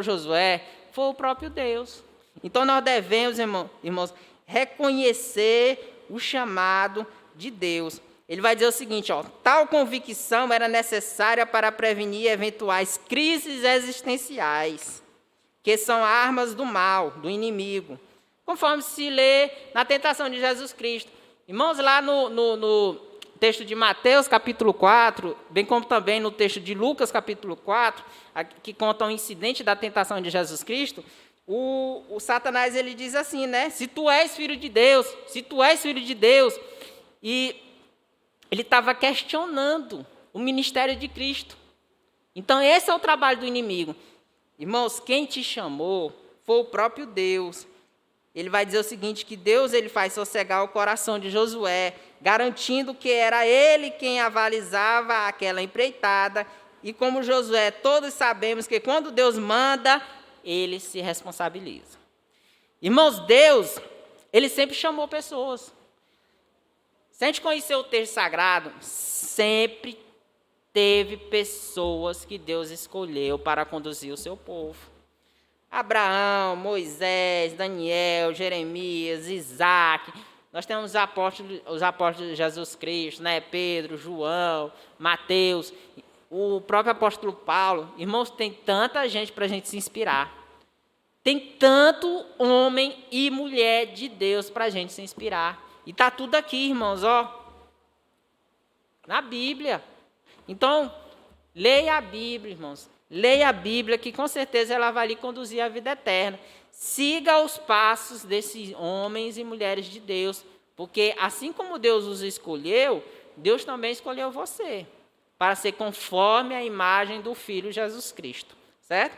Josué, foi o próprio Deus. Então nós devemos, irmãos, reconhecer o chamado de Deus. Ele vai dizer o seguinte: tal convicção era necessária para prevenir eventuais crises existenciais, que são armas do mal, do inimigo, conforme se lê na tentação de Jesus Cristo. Irmãos, lá no texto de Mateus, capítulo 4, bem como também no texto de Lucas, capítulo 4, que conta o incidente da tentação de Jesus Cristo, o Satanás, ele diz assim, né? Se tu és filho de Deus, e ele estava questionando o ministério de Cristo. Então, esse é o trabalho do inimigo. Irmãos, quem te chamou foi o próprio Deus. Ele vai dizer o seguinte, que Deus ele faz sossegar o coração de Josué, garantindo que era ele quem avalizava aquela empreitada. E como Josué, todos sabemos que quando Deus manda, ele se responsabiliza. Irmãos, Deus, ele sempre chamou pessoas. Se a gente conhecer o texto sagrado, sempre teve pessoas que Deus escolheu para conduzir o seu povo. Abraão, Moisés, Daniel, Jeremias, Isaac. Nós temos os apóstolos de Jesus Cristo, né? Pedro, João, Mateus, o próprio apóstolo Paulo. Irmãos, tem tanta gente para a gente se inspirar. Tem tanto homem e mulher de Deus para a gente se inspirar. E está tudo aqui, irmãos, na Bíblia. Então, leia a Bíblia, irmãos. Leia a Bíblia, que com certeza ela vai lhe conduzir à vida eterna. Siga os passos desses homens e mulheres de Deus, porque assim como Deus os escolheu, Deus também escolheu você, para ser conforme a imagem do Filho Jesus Cristo, certo?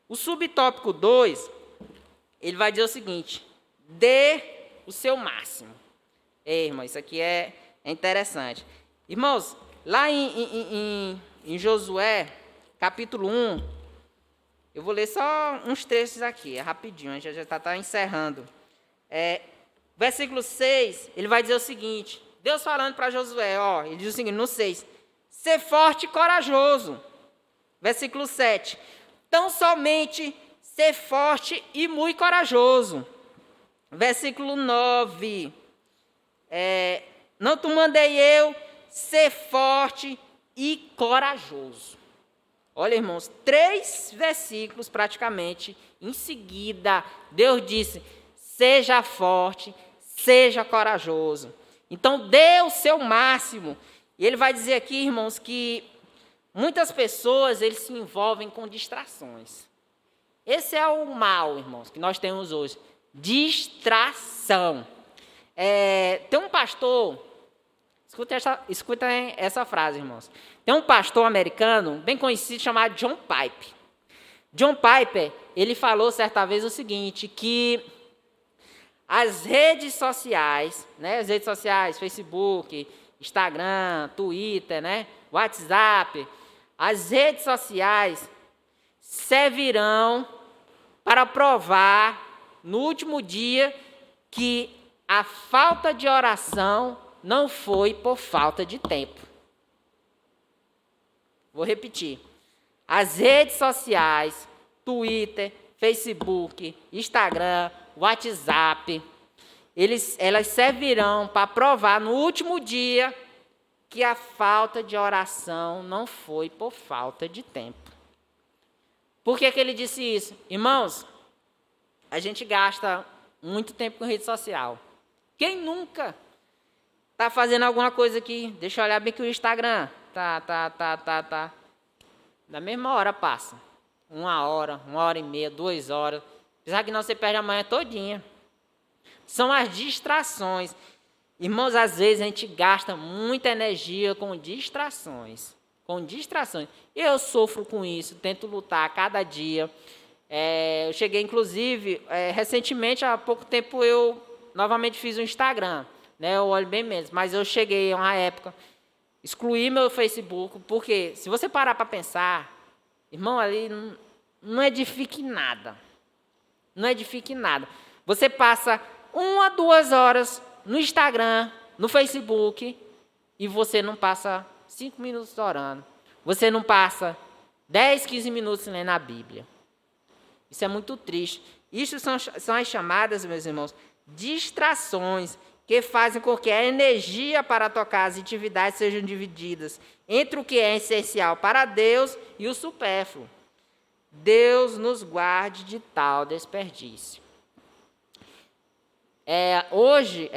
O subtópico 2, ele vai dizer o seguinte: dê o seu máximo. Irmão, isso aqui é interessante. Irmãos, lá em Josué, capítulo 1, eu vou ler só uns trechos aqui, rapidinho, a gente já está encerrando. Versículo 6, ele vai dizer o seguinte, Deus falando para Josué, ele diz o seguinte, no 6, ser forte e corajoso. Versículo 7, tão somente ser forte e muito corajoso. Versículo 9, não te mandei eu ser forte e corajoso. Olha, irmãos, 3 versículos praticamente em seguida, Deus disse, seja forte, seja corajoso. Então, dê o seu máximo. E ele vai dizer aqui, irmãos, que muitas pessoas eles se envolvem com distrações. Esse é o mal, irmãos, que nós temos hoje. Distração. Tem um pastor, escuta essa frase, irmãos. Tem um pastor americano, bem conhecido, chamado John Piper. John Piper, ele falou certa vez o seguinte, que as redes sociais, né, Facebook, Instagram, Twitter, né, WhatsApp, as redes sociais servirão para provar no último dia que a falta de oração não foi por falta de tempo. Vou repetir. As redes sociais, Twitter, Facebook, Instagram, WhatsApp, elas servirão para provar no último dia que a falta de oração não foi por falta de tempo. Por que ele disse isso? Irmãos, a gente gasta muito tempo com rede social. Quem nunca Tá fazendo alguma coisa aqui, deixa eu olhar bem que o Instagram. Tá. Na mesma hora passa. 1 hora, 1h30, 2 horas. Apesar que não, você perde a manhã todinha. São as distrações. Irmãos, às vezes a gente gasta muita energia com distrações. Eu sofro com isso, tento lutar a cada dia. Eu cheguei, inclusive, recentemente, há pouco tempo, eu novamente fiz o Instagram. Né, eu olho bem menos, mas eu cheguei a uma época, excluí meu Facebook, porque se você parar para pensar, irmão, ali não edifica em nada. Não edifica em nada. Você passa 1 a 2 horas no Instagram, no Facebook, e você não passa 5 minutos orando. Você não passa 10, 15 minutos lendo a Bíblia. Isso é muito triste. Isso são as chamadas, meus irmãos, distrações, que fazem com que a energia para tocar as atividades sejam divididas entre o que é essencial para Deus e o supérfluo. Deus nos guarde de tal desperdício. Hoje,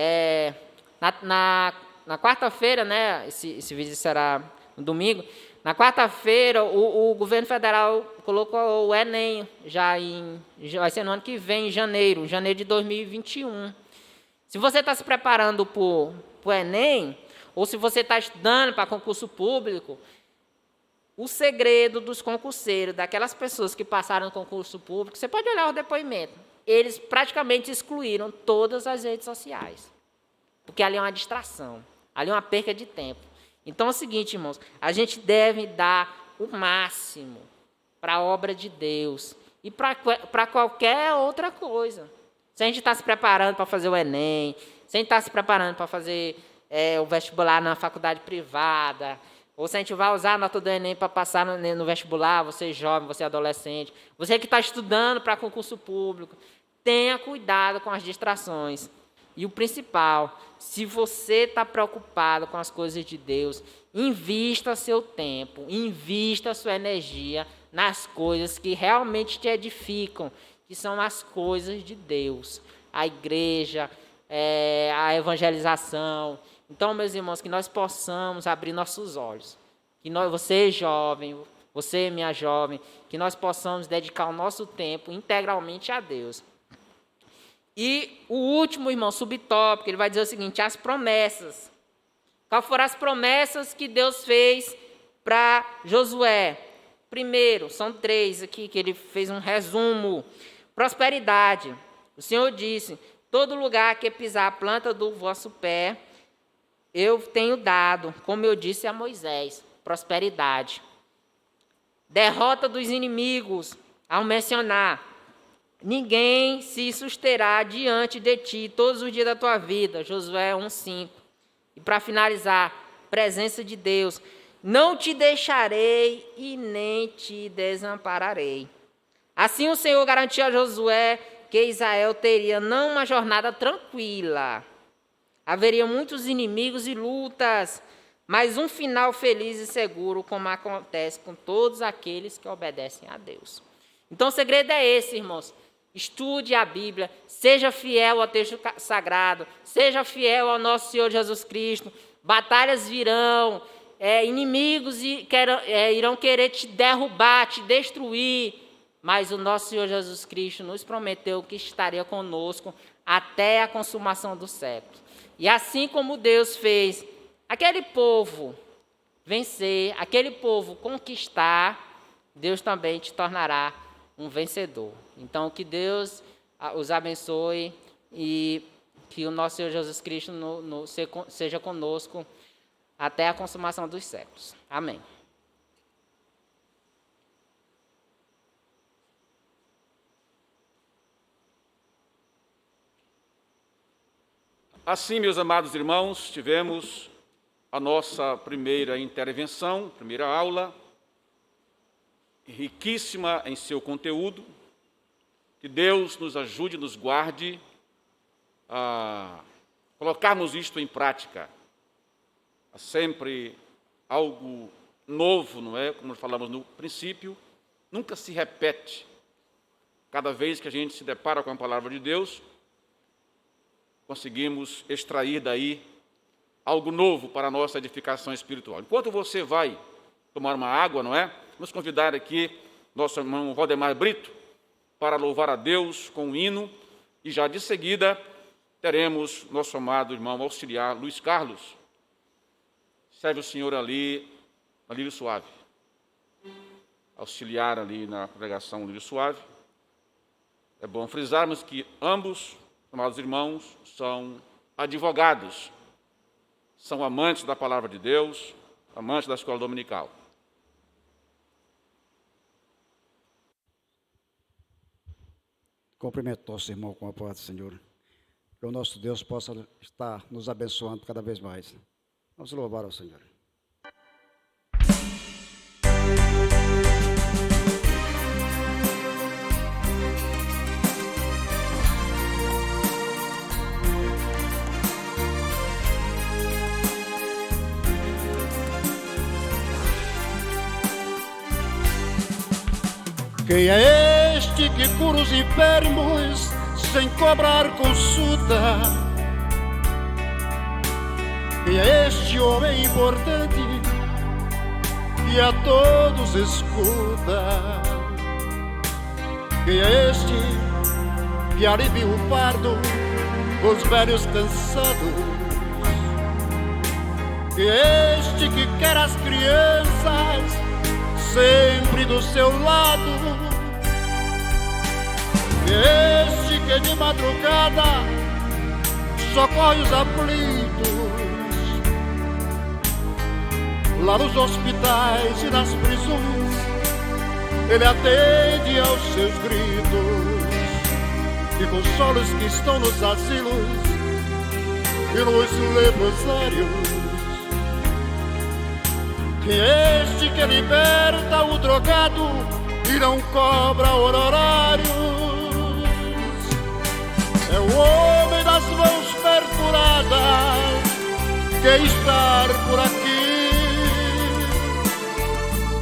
na quarta-feira, né, esse vídeo será no domingo, na quarta-feira o governo federal colocou o Enem, vai ser no ano que vem, em janeiro de 2021. Se você está se preparando para o Enem, ou se você está estudando para concurso público, o segredo dos concurseiros, daquelas pessoas que passaram no concurso público, você pode olhar o depoimento, eles praticamente excluíram todas as redes sociais, porque ali é uma distração, ali é uma perca de tempo. Então é o seguinte, irmãos, a gente deve dar o máximo para a obra de Deus e para qualquer outra coisa. Se a gente está se preparando para fazer o Enem, se a gente está se preparando para fazer o vestibular na faculdade privada, ou se a gente vai usar a nota do Enem para passar no vestibular, você jovem, você adolescente, você que está estudando para concurso público, tenha cuidado com as distrações. E o principal, se você está preocupado com as coisas de Deus, invista seu tempo, invista sua energia nas coisas que realmente te edificam, que são as coisas de Deus, a igreja, a evangelização. Então, meus irmãos, que nós possamos abrir nossos olhos, que você jovem, você minha jovem, que nós possamos dedicar o nosso tempo integralmente a Deus. E o último, irmão, subtópico, ele vai dizer o seguinte, as promessas. Quais foram as promessas que Deus fez para Josué? Primeiro, são 3 aqui, que ele fez um resumo. Prosperidade. O Senhor disse, todo lugar que pisar a planta do vosso pé, eu tenho dado, como eu disse a Moisés, prosperidade. Derrota dos inimigos, ao mencionar, ninguém se susterá diante de ti todos os dias da tua vida, Josué 1:5. E para finalizar, presença de Deus, não te deixarei e nem te desampararei. Assim o Senhor garantiu a Josué que Israel teria não uma jornada tranquila, haveria muitos inimigos e lutas, mas um final feliz e seguro, como acontece com todos aqueles que obedecem a Deus. Então o segredo é esse, irmãos. Estude a Bíblia, seja fiel ao texto sagrado, seja fiel ao nosso Senhor Jesus Cristo. Batalhas virão, inimigos irão querer te derrubar, te destruir, mas o nosso Senhor Jesus Cristo nos prometeu que estaria conosco até a consumação dos séculos. E assim como Deus fez aquele povo vencer, aquele povo conquistar, Deus também te tornará um vencedor. Então, que Deus os abençoe e que o nosso Senhor Jesus Cristo seja conosco até a consumação dos séculos. Amém.
Assim, meus amados irmãos, tivemos a nossa primeira intervenção, primeira aula, riquíssima em seu conteúdo. Que Deus nos ajude, nos guarde a colocarmos isto em prática. Há sempre algo novo, não é? Como falamos no princípio, nunca se repete. Cada vez que a gente se depara com a palavra de Deus, conseguimos extrair daí algo novo para a nossa edificação espiritual. Enquanto você vai tomar uma água, não é? Vamos convidar aqui nosso irmão Valdemar Brito para louvar a Deus com um hino, e já de seguida teremos nosso amado irmão auxiliar Luiz Carlos. Serve o Senhor ali na Lírio Suave. Auxiliar ali na pregação Lírio Suave. É bom frisarmos que ambos, amados irmãos, são advogados, são amantes da palavra de Deus, amantes da escola dominical.
Cumprimento nosso irmão com a paz do Senhor. Que o nosso Deus possa estar nos abençoando cada vez mais. Vamos louvar ao Senhor. Quem é este que cura os enfermos sem cobrar consulta? Quem é este homem importante que a todos escuta? Quem é este que alivia o fardo dos velhos cansados? Quem é este que quer as crianças sempre do seu lado? Este que de madrugada socorre os aflitos, lá nos hospitais e nas prisões, ele atende aos seus gritos e consola os que estão nos asilos e nos leprosários. Quem é este que liberta o drogado e não cobra honorários? É o homem das mãos perfuradas que está por aqui,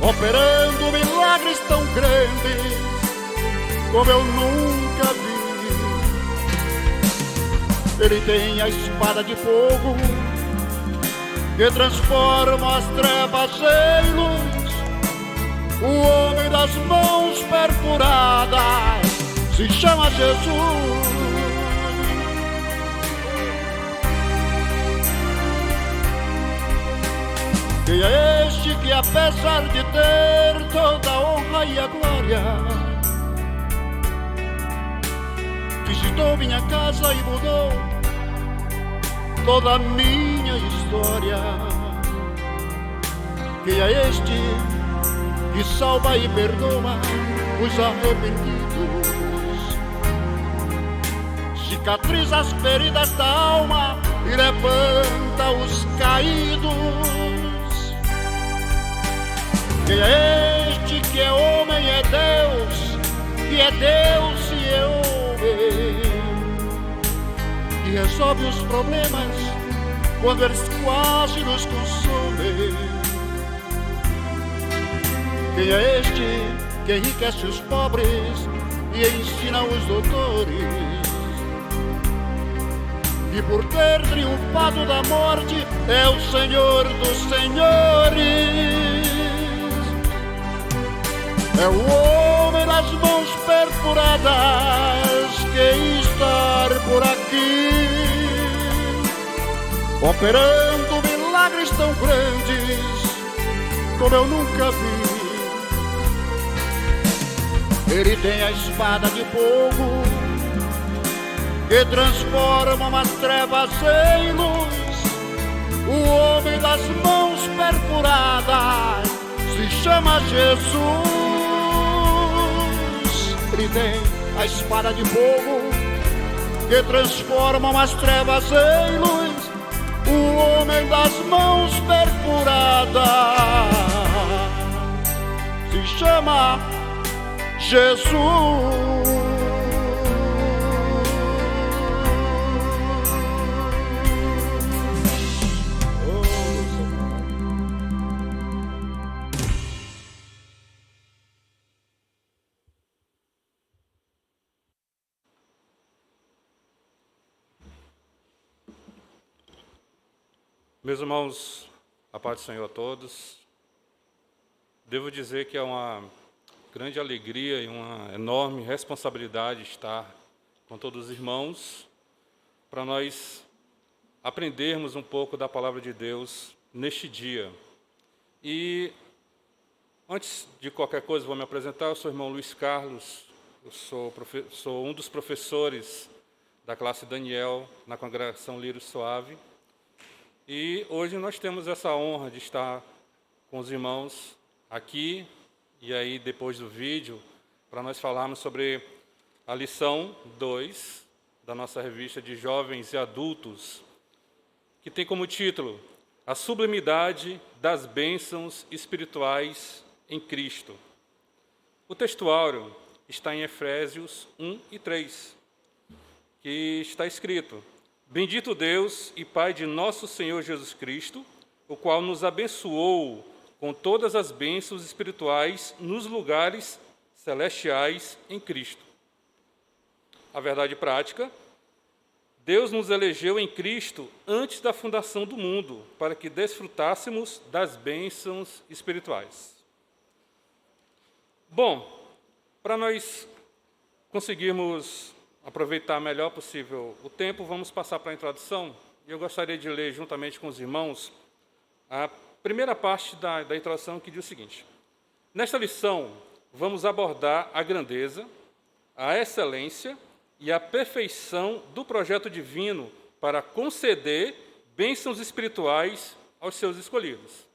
operando milagres tão grandes como eu nunca vi. Ele tem a espada de fogo que transforma as trevas em luz. O homem das mãos perfuradas se chama Jesus. Quem é este que, apesar de ter toda a honra e a glória, visitou minha casa e mudou toda a minha história? Quem é este que salva e perdoa os arrependidos, cicatriza as feridas da alma e levanta os caídos? Quem é este que é homem, é Deus, que é Deus e é homem, e resolve os problemas quando eles quase nos consomem? Quem é este que enriquece os pobres e ensina os doutores, e por ter triunfado da morte é o Senhor dos senhores? É o homem das mãos perfuradas que está por aqui, operando milagres tão grandes como eu nunca vi. Ele tem a espada de fogo que transforma as trevas em luz. O homem das mãos perfuradas se chama Jesus. Ele tem a espada de fogo que transforma as trevas em luz. O homem das mãos perfuradas se chama Jesus.
Meus irmãos, a paz do Senhor a todos. Devo dizer que é uma grande alegria e uma enorme responsabilidade estar com todos os irmãos para nós aprendermos um pouco da palavra de Deus neste dia. E antes de qualquer coisa, vou me apresentar. Eu sou o irmão Luiz Carlos, eu sou um dos professores da classe Daniel na congregação Lírio Suave. E hoje nós temos essa honra de estar com os irmãos aqui, e aí depois do vídeo, para nós falarmos sobre a lição 2 da nossa revista de jovens e adultos, que tem como título A Sublimidade das Bênçãos Espirituais em Cristo. O textuário está em Efésios 1 e 3, que está escrito: Bendito Deus e Pai de nosso Senhor Jesus Cristo, o qual nos abençoou com todas as bênçãos espirituais nos lugares celestiais em Cristo. A verdade prática: Deus nos elegeu em Cristo antes da fundação do mundo, para que desfrutássemos das bênçãos espirituais. Bom, para nós conseguirmos aproveitar melhor possível o tempo, vamos passar para a introdução. E eu gostaria de ler, juntamente com os irmãos, a primeira parte da introdução, que diz o seguinte: Nesta lição, vamos abordar a grandeza, a excelência e a perfeição do projeto divino para conceder bênçãos espirituais aos seus escolhidos.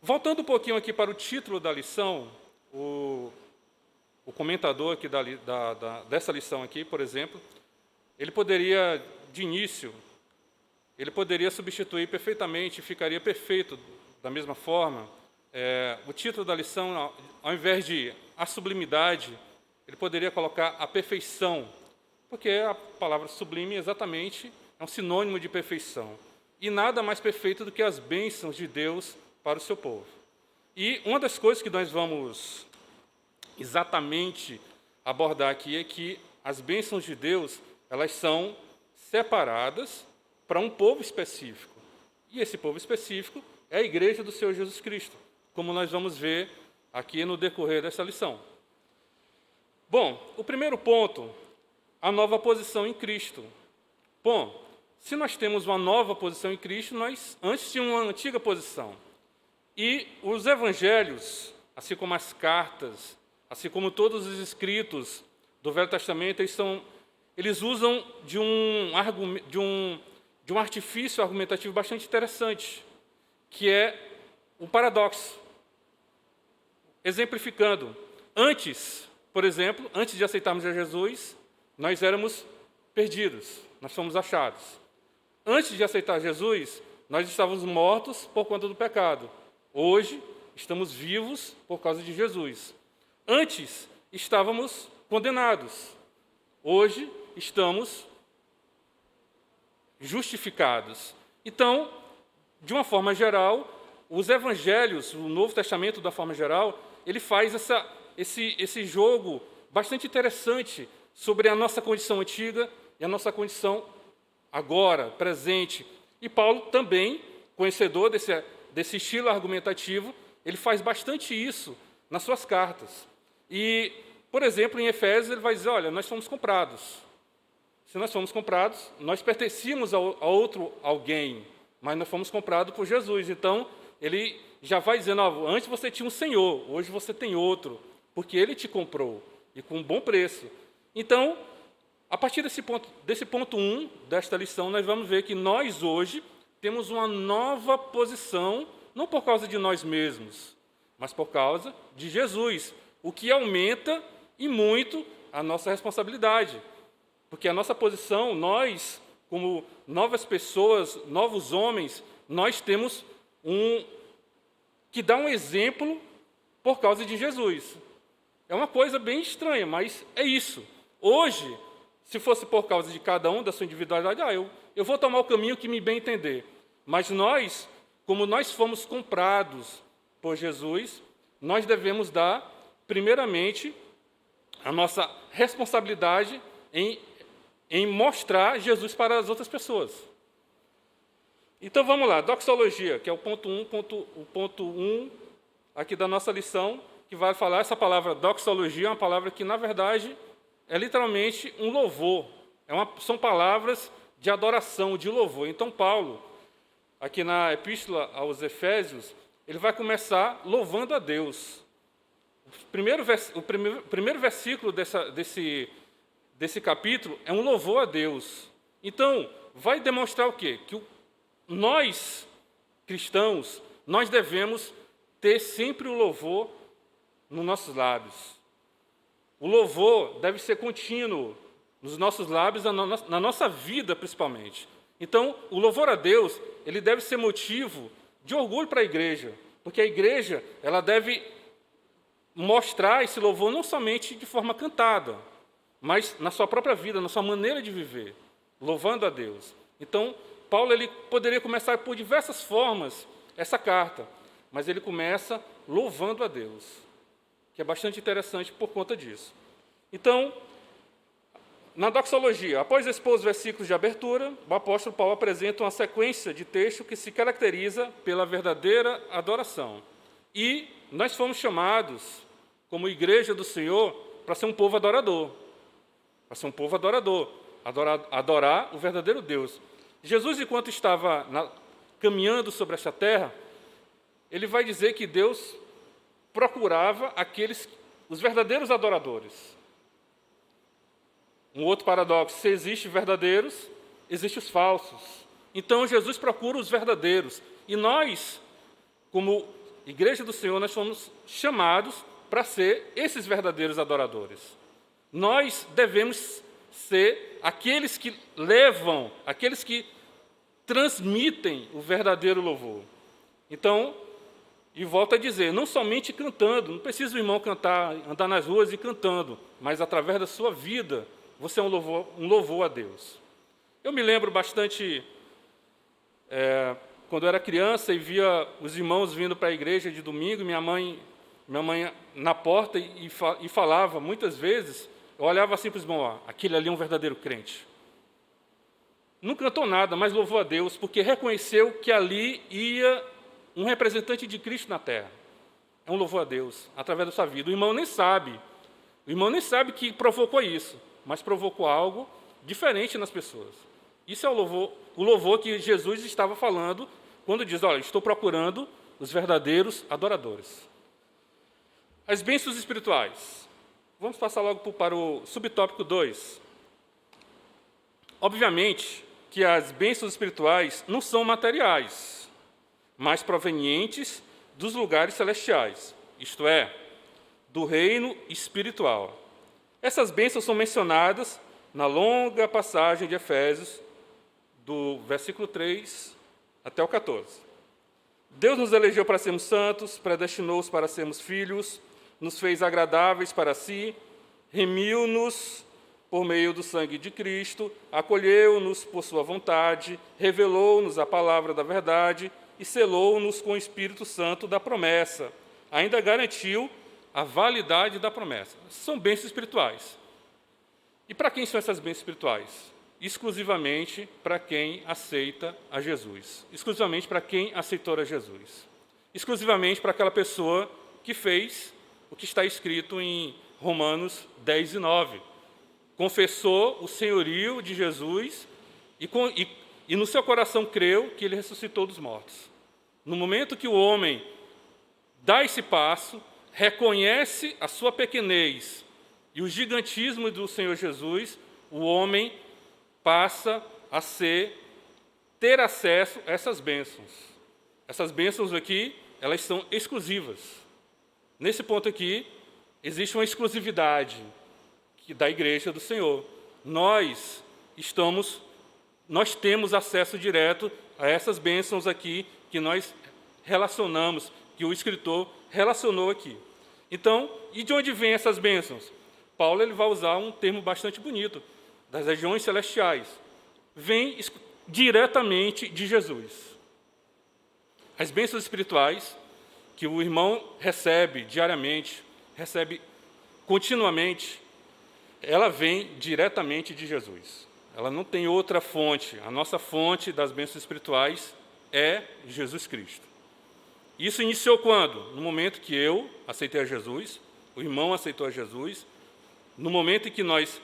Voltando um pouquinho aqui para o título da lição, o comentador aqui dessa lição aqui, por exemplo, ele poderia, de início, ele poderia substituir perfeitamente, ficaria perfeito da mesma forma. O título da lição, ao invés de a sublimidade, ele poderia colocar a perfeição, porque a palavra sublime exatamente é um sinônimo de perfeição. E nada mais perfeito do que as bênçãos de Deus para o seu povo. E uma das coisas que nós vamos exatamente abordar aqui é que as bênçãos de Deus, elas são separadas para um povo específico. E esse povo específico é a igreja do Senhor Jesus Cristo, como nós vamos ver aqui no decorrer dessa lição. Bom, o primeiro ponto, a nova posição em Cristo. Bom, se nós temos uma nova posição em Cristo, nós antes tínhamos uma antiga posição. E os evangelhos, assim como as cartas, assim como todos os escritos do Velho Testamento, eles usam de um artifício argumentativo bastante interessante, que é o paradoxo. Exemplificando, antes, por exemplo, antes de aceitarmos a Jesus, nós éramos perdidos, nós fomos achados. Antes de aceitar Jesus, nós estávamos mortos por conta do pecado. Hoje, estamos vivos por causa de Jesus. Antes, estávamos condenados. Hoje, estamos justificados. Então, de uma forma geral, os evangelhos, o Novo Testamento, da forma geral, ele faz esse jogo bastante interessante sobre a nossa condição antiga e a nossa condição agora, presente. E Paulo também, conhecedor desse estilo argumentativo, ele faz bastante isso nas suas cartas. E, por exemplo, em Efésios, ele vai dizer, olha, nós fomos comprados. Se nós fomos comprados, nós pertencíamos a outro alguém, mas nós fomos comprados por Jesus. Então, ele já vai dizendo, antes você tinha um Senhor, hoje você tem outro, porque Ele te comprou, e com um bom preço. Então, a partir desse ponto 1 desta lição, nós vamos ver que nós hoje temos uma nova posição, não por causa de nós mesmos, mas por causa de Jesus, o que aumenta e muito a nossa responsabilidade. Porque a nossa posição, nós, como novas pessoas, novos homens, nós temos que dar um exemplo por causa de Jesus. É uma coisa bem estranha, mas é isso. Hoje, se fosse por causa de cada um, da sua individualidade, eu vou tomar o caminho que me bem entender. Mas nós, como nós fomos comprados por Jesus, nós devemos dar, primeiramente, a nossa responsabilidade em mostrar Jesus para as outras pessoas. Então vamos lá, doxologia, que é o ponto 1 aqui da nossa lição, que vai falar essa palavra doxologia, é uma palavra que, na verdade, é literalmente um louvor. São palavras de adoração, de louvor. Então Paulo, aqui na Epístola aos Efésios, ele vai começar louvando a Deus. O primeiro versículo desse capítulo é um louvor a Deus. Então, vai demonstrar o quê? Que nós, cristãos, nós devemos ter sempre o louvor nos nossos lábios. O louvor deve ser contínuo nos nossos lábios, na nossa vida principalmente. Então, o louvor a Deus, ele deve ser motivo de orgulho para a igreja, porque a igreja, ela deve mostrar esse louvor não somente de forma cantada, mas na sua própria vida, na sua maneira de viver, louvando a Deus. Então, Paulo ele poderia começar por diversas formas essa carta, mas ele começa louvando a Deus, que é bastante interessante por conta disso. Então, na doxologia, após expor os versículos de abertura, o apóstolo Paulo apresenta uma sequência de texto que se caracteriza pela verdadeira adoração. E nós fomos chamados, como igreja do Senhor, para ser um povo adorador. Para ser um povo adorador, adorar o verdadeiro Deus. Jesus, enquanto estava caminhando sobre esta terra, ele vai dizer que Deus procurava os verdadeiros adoradores. Um outro paradoxo, se existem verdadeiros, existem os falsos. Então, Jesus procura os verdadeiros. E nós, como igreja do Senhor, nós fomos chamados para ser esses verdadeiros adoradores. Nós devemos ser aqueles que levam, aqueles que transmitem o verdadeiro louvor. Então, e volto a dizer, não somente cantando, não precisa o irmão cantar, andar nas ruas e cantando, mas através da sua vida, você é um louvor a Deus. Eu me lembro bastante, quando eu era criança e via os irmãos vindo para a igreja de domingo, minha mãe na porta e falava, muitas vezes, eu olhava assim para os irmãos, aquele ali é um verdadeiro crente. Não cantou nada, mas louvou a Deus, porque reconheceu que ali ia um representante de Cristo na terra. É um louvor a Deus, através da sua vida. O irmão nem sabe que provocou isso, mas provocou algo diferente nas pessoas. Isso é o louvor que Jesus estava falando, quando diz, olha, estou procurando os verdadeiros adoradores. As bênçãos espirituais. Vamos passar logo para o subtópico 2. Obviamente que as bênçãos espirituais não são materiais, mas provenientes dos lugares celestiais, isto é, do reino espiritual. Essas bênçãos são mencionadas na longa passagem de Efésios, do versículo 3 até o 14. Deus nos elegeu para sermos santos, predestinou-os para sermos filhos, nos fez agradáveis para si, remiu-nos por meio do sangue de Cristo, acolheu-nos por sua vontade, revelou-nos a palavra da verdade e selou-nos com o Espírito Santo da promessa. Ainda garantiu a validade da promessa. São bênçãos espirituais. E para quem são essas bênçãos espirituais? Exclusivamente para quem aceita a Jesus. Exclusivamente para quem aceitou a Jesus. Exclusivamente para aquela pessoa que fez o que está escrito em Romanos 10 e 9. Confessou o senhorio de Jesus e no seu coração creu que ele ressuscitou dos mortos. No momento que o homem dá esse passo, reconhece a sua pequenez e o gigantismo do Senhor Jesus, o homem passa a ter acesso a essas bênçãos. Essas bênçãos aqui, elas são exclusivas. Nesse ponto aqui, existe uma exclusividade da igreja do Senhor. Nós temos acesso direto a essas bênçãos aqui que nós relacionamos, que o escritor relacionou aqui. Então, e de onde vêm essas bênçãos? Paulo ele vai usar um termo bastante bonito, das regiões celestiais. Vem diretamente de Jesus. As bênçãos espirituais que o irmão recebe diariamente, recebe continuamente, ela vem diretamente de Jesus. Ela não tem outra fonte. A nossa fonte das bênçãos espirituais é Jesus Cristo. Isso iniciou quando? No momento que eu aceitei a Jesus, o irmão aceitou a Jesus, no momento em que nós,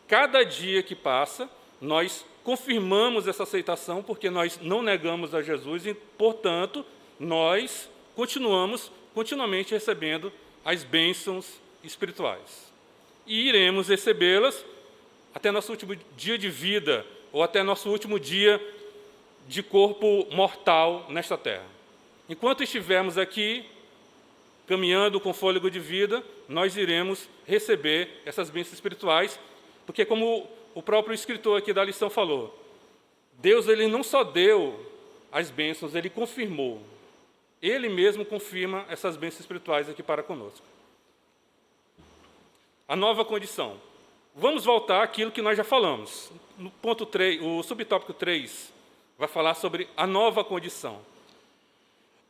cada dia que passa, nós confirmamos essa aceitação, porque nós não negamos a Jesus e, portanto, nós continuamos continuamente recebendo as bênçãos espirituais. E iremos recebê-las até nosso último dia de vida, ou até nosso último dia de corpo mortal nesta terra. Enquanto estivermos aqui, caminhando com fôlego de vida, nós iremos receber essas bênçãos espirituais, porque como o próprio escritor aqui da lição falou, Deus ele não só deu as bênçãos, ele confirmou. Ele mesmo confirma essas bênçãos espirituais aqui para conosco. A nova condição. Vamos voltar àquilo que nós já falamos. No ponto 3, o subtópico 3 vai falar sobre a nova condição.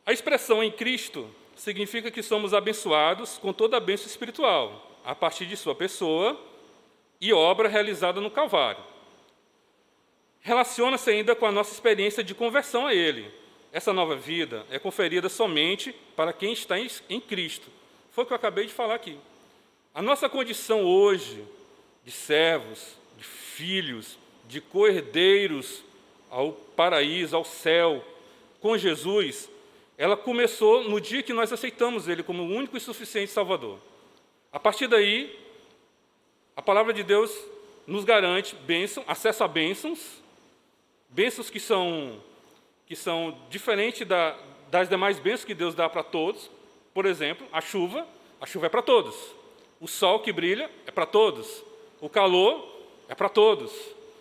A expressão em Cristo significa que somos abençoados com toda a bênção espiritual, a partir de sua pessoa e obra realizada no Calvário. Relaciona-se ainda com a nossa experiência de conversão a Ele. Essa nova vida é conferida somente para quem está em Cristo. Foi o que eu acabei de falar aqui. A nossa condição hoje, de servos, de filhos, de co-herdeiros ao paraíso, ao céu, com Jesus, ela começou no dia que nós aceitamos Ele como o único e suficiente Salvador. A partir daí, a palavra de Deus nos garante bênção, acesso a bênçãos que são diferentes das demais bênçãos que Deus dá para todos. Por exemplo, a chuva é para todos. O sol que brilha é para todos. O calor é para todos.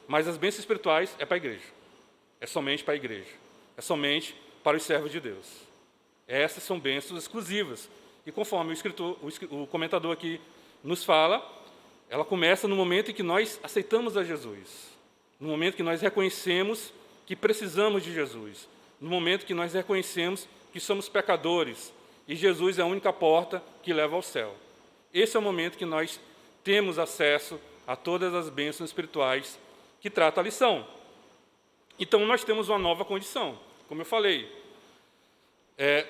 Mas as bênçãos espirituais é para a igreja. É somente para a igreja. É somente para os servos de Deus. Essas são bênçãos exclusivas. E conforme o comentador aqui nos fala, ela começa no momento em que nós aceitamos a Jesus. No momento que nós reconhecemos que precisamos de Jesus. No momento que nós reconhecemos que somos pecadores. E Jesus é a única porta que leva ao céu. Esse é o momento que nós temos acesso a todas as bênçãos espirituais que trata a lição. Então, nós temos uma nova condição. Como eu falei,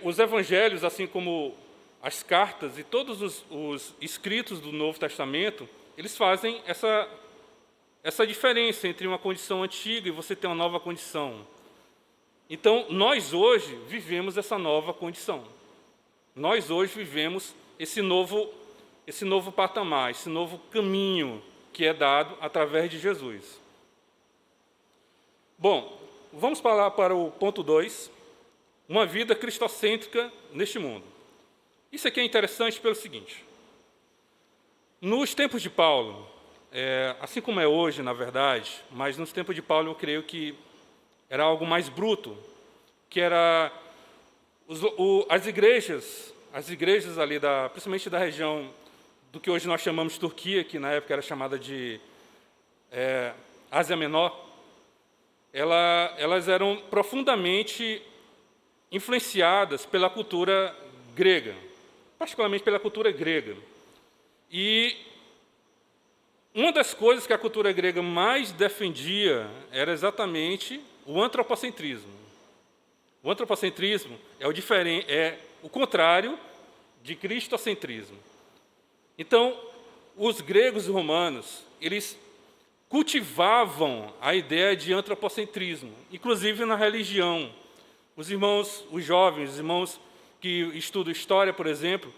os evangelhos, assim como as cartas e todos os escritos do Novo Testamento, eles fazem essa diferença entre uma condição antiga e você ter uma nova condição. Então, nós hoje vivemos essa nova condição. Nós hoje vivemos esse novo patamar, esse novo caminho que é dado através de Jesus. Bom, vamos falar para o ponto 2, uma vida cristocêntrica neste mundo. Isso aqui é interessante pelo seguinte. Nos tempos de Paulo, assim como é hoje, na verdade, mas nos tempos de Paulo eu creio que era algo mais bruto, que era as igrejas ali, principalmente da região do que hoje nós chamamos de Turquia, que na época era chamada de Ásia Menor, elas eram profundamente influenciadas pela cultura grega, particularmente pela cultura grega. E uma das coisas que a cultura grega mais defendia era exatamente o antropocentrismo. O antropocentrismo é o contrário de cristocentrismo. Então, os gregos e romanos, eles cultivavam a ideia de antropocentrismo, inclusive na religião. Os jovens, os irmãos que estudam história, por exemplo,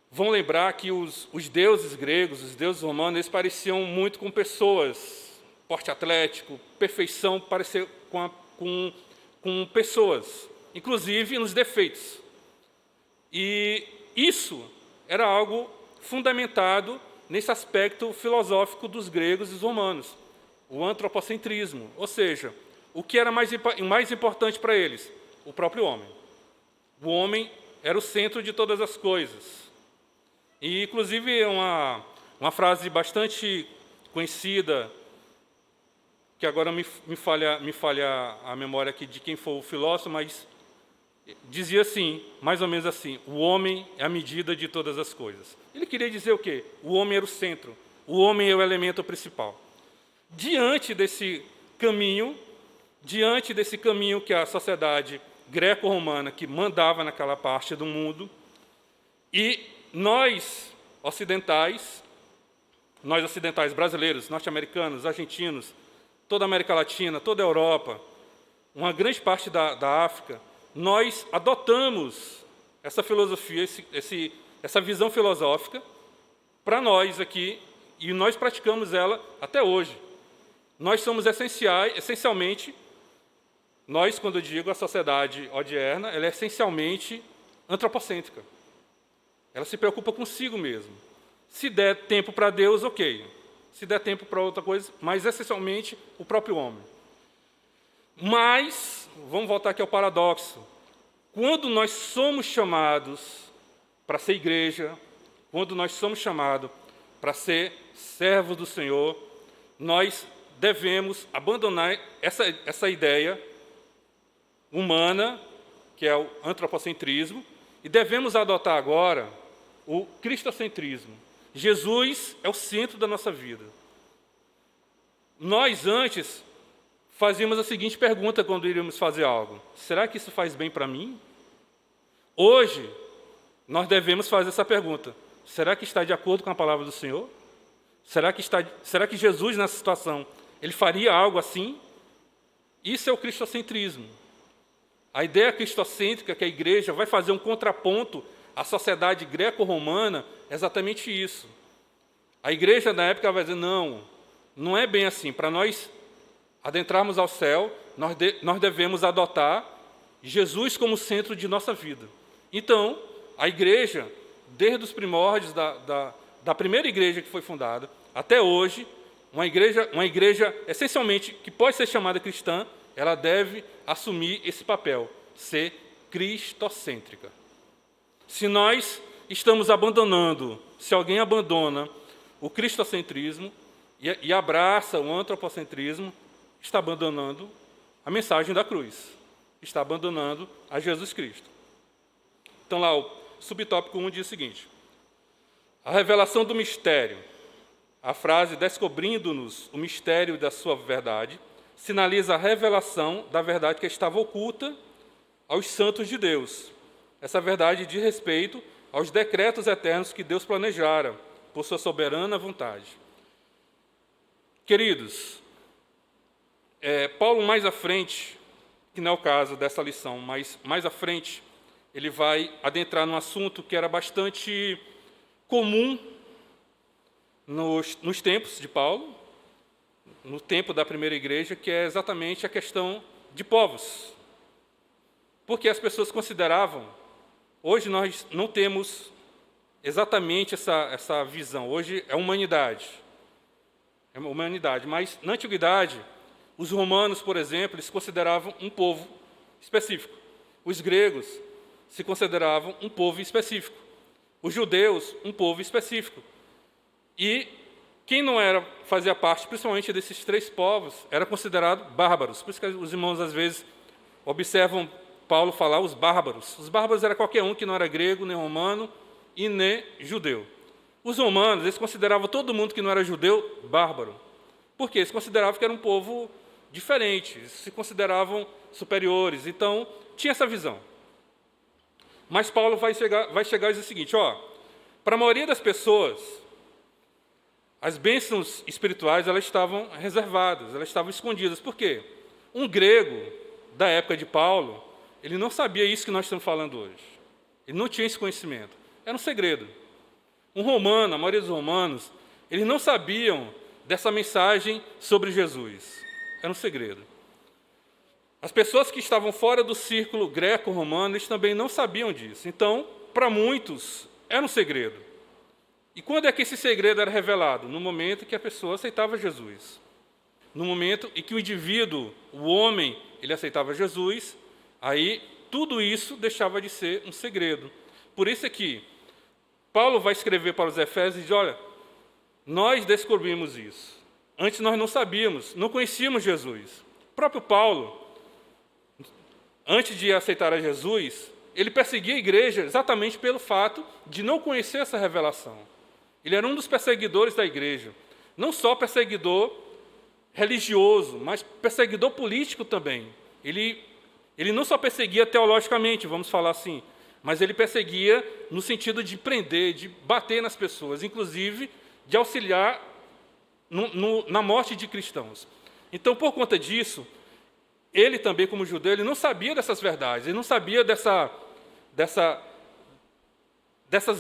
vão lembrar que os deuses gregos, os deuses romanos, eles pareciam muito com pessoas, porte atlético, perfeição, parecer com pessoas, inclusive nos defeitos. E isso era algo fundamentado nesse aspecto filosófico dos gregos e dos romanos, o antropocentrismo, ou seja, o que era mais importante para eles? O próprio homem. O homem era o centro de todas as coisas. E, inclusive, uma frase bastante conhecida, que agora me falha a memória aqui de quem foi o filósofo, mas dizia assim, mais ou menos assim, o homem é a medida de todas as coisas. Ele queria dizer o quê? O homem era o centro, o homem é o elemento principal. Diante desse caminho, diante desse caminho que a sociedade greco-romana que mandava naquela parte do mundo, e nós ocidentais brasileiros, norte-americanos, argentinos, toda a América Latina, toda a Europa, uma grande parte da África, nós adotamos essa filosofia, essa visão filosófica para nós aqui, e nós praticamos ela até hoje. Nós somos essencialmente, nós, quando eu digo a sociedade odierna, ela é essencialmente antropocêntrica. Ela se preocupa consigo mesmo. Se der tempo para Deus, ok. Se der tempo para outra coisa, mas essencialmente o próprio homem. Mas, vamos voltar aqui ao paradoxo. Quando nós somos chamados para ser igreja, quando nós somos chamados para ser servos do Senhor, nós devemos abandonar essa ideia humana, que é o antropocentrismo, e devemos adotar agora o cristocentrismo. Jesus é o centro da nossa vida. Nós, antes, fazíamos a seguinte pergunta quando iríamos fazer algo: será que isso faz bem para mim? Hoje, nós devemos fazer essa pergunta: será que está de acordo com a palavra do Senhor? Será que Jesus, nessa situação, ele faria algo assim? Isso é o cristocentrismo. A ideia cristocêntrica que a igreja vai fazer um contraponto à sociedade greco-romana é exatamente isso. A igreja, na época, vai dizer: não é bem assim. Para nós adentrarmos ao céu, nós devemos adotar Jesus como centro de nossa vida. Então, a igreja, desde os primórdios da primeira igreja que foi fundada, até hoje, uma igreja essencialmente que pode ser chamada cristã, ela deve assumir esse papel, ser cristocêntrica. Se nós estamos abandonando, se alguém abandona o cristocentrismo e abraça o antropocentrismo, está abandonando a mensagem da cruz, está abandonando a Jesus Cristo. Então, lá, o subtópico 1 diz o seguinte: a revelação do mistério. A frase "descobrindo-nos o mistério da sua verdade" sinaliza a revelação da verdade que estava oculta aos santos de Deus. Essa verdade diz respeito aos decretos eternos que Deus planejara por sua soberana vontade. Queridos, Paulo mais à frente, que não é o caso dessa lição, mas mais à frente, ele vai adentrar num assunto que era bastante comum nos tempos de Paulo, no tempo da primeira igreja, que é exatamente a questão de povos. Porque as pessoas consideravam, hoje nós não temos exatamente essa visão, hoje é humanidade, mas na antiguidade, os romanos, por exemplo, eles se consideravam um povo específico. Os gregos se consideravam um povo específico. Os judeus, um povo específico. E quem não fazia parte, principalmente desses três povos, era considerado bárbaros. Por isso que os irmãos, às vezes, observam Paulo falar os bárbaros. Os bárbaros era qualquer um que não era grego, nem romano e nem judeu. Os romanos, eles consideravam todo mundo que não era judeu bárbaro. Por quê? Eles consideravam que era um povo diferente, eles se consideravam superiores. Então, tinha essa visão. Mas Paulo vai chegar e dizer o seguinte: para a maioria das pessoas, as bênçãos espirituais elas estavam reservadas, elas estavam escondidas. Por quê? Um grego da época de Paulo, ele não sabia isso que nós estamos falando hoje. Ele não tinha esse conhecimento. Era um segredo. Um romano, a maioria dos romanos, eles não sabiam dessa mensagem sobre Jesus. Era um segredo. As pessoas que estavam fora do círculo greco-romano, eles também não sabiam disso. Então, para muitos, era um segredo. E quando é que esse segredo era revelado? No momento que a pessoa aceitava Jesus. No momento em que o indivíduo, o homem, ele aceitava Jesus, aí tudo isso deixava de ser um segredo. Por isso é que Paulo vai escrever para os Efésios e diz: olha, nós descobrimos isso. Antes nós não sabíamos, não conhecíamos Jesus. O próprio Paulo, antes de aceitar a Jesus, ele perseguia a igreja exatamente pelo fato de não conhecer essa revelação. Ele era um dos perseguidores da igreja. Não só perseguidor religioso, mas perseguidor político também. Ele não só perseguia teologicamente, vamos falar assim, mas ele perseguia no sentido de prender, de bater nas pessoas, inclusive de auxiliar na morte de cristãos. Então, por conta disso, ele também, como judeu, ele não sabia dessas verdades, ele não sabia dessas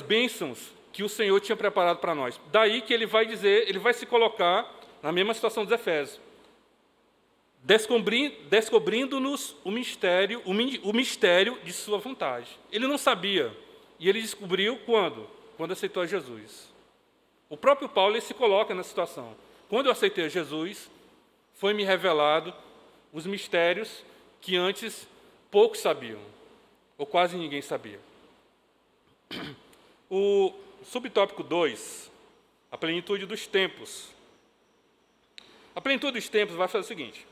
bênçãos que o Senhor tinha preparado para nós. Daí que ele vai dizer, ele vai se colocar na mesma situação dos Efésios, descobrindo-nos o mistério de sua vontade. Ele não sabia, e ele descobriu quando? Quando aceitou a Jesus. O próprio Paulo ele se coloca na situação. Quando eu aceitei Jesus, foi-me revelado os mistérios que antes poucos sabiam, ou quase ninguém sabia. O subtópico 2, a plenitude dos tempos. A plenitude dos tempos vai fazer o seguinte: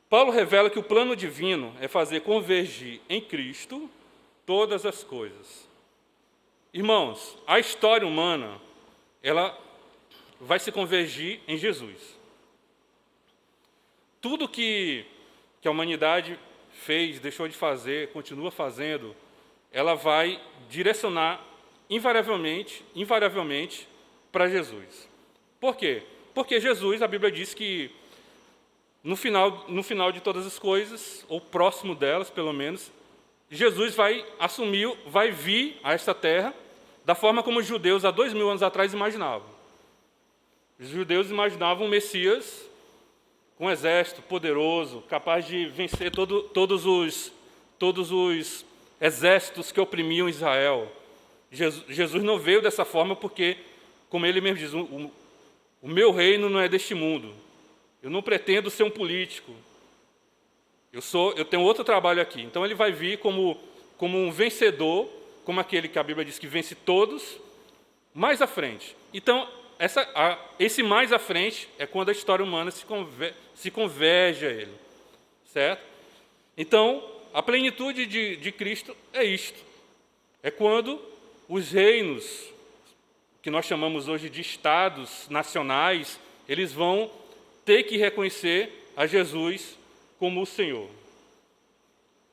Paulo revela que o plano divino é fazer convergir em Cristo todas as coisas. Irmãos, a história humana, ela vai se convergir em Jesus. Tudo que a humanidade fez, deixou de fazer, continua fazendo, ela vai direcionar invariavelmente para Jesus. Por quê? Porque Jesus, a Bíblia diz que no final de todas as coisas, ou próximo delas, pelo menos, Jesus vai vir a esta terra da forma como os judeus, há 2000 anos atrás, imaginavam. Os judeus imaginavam um Messias com um exército poderoso, capaz de vencer todos os exércitos que oprimiam Israel. Jesus não veio dessa forma porque, como ele mesmo diz, o meu reino não é deste mundo. Eu não pretendo ser um político. Eu tenho outro trabalho aqui. Então ele vai vir como um vencedor, como aquele que a Bíblia diz que vence todos, mais à frente. Então, esse mais à frente é quando a história humana se converge a ele. Certo? Então, a plenitude de Cristo é isto. É quando os reinos, que nós chamamos hoje de estados nacionais, eles vão ter que reconhecer a Jesus como o Senhor.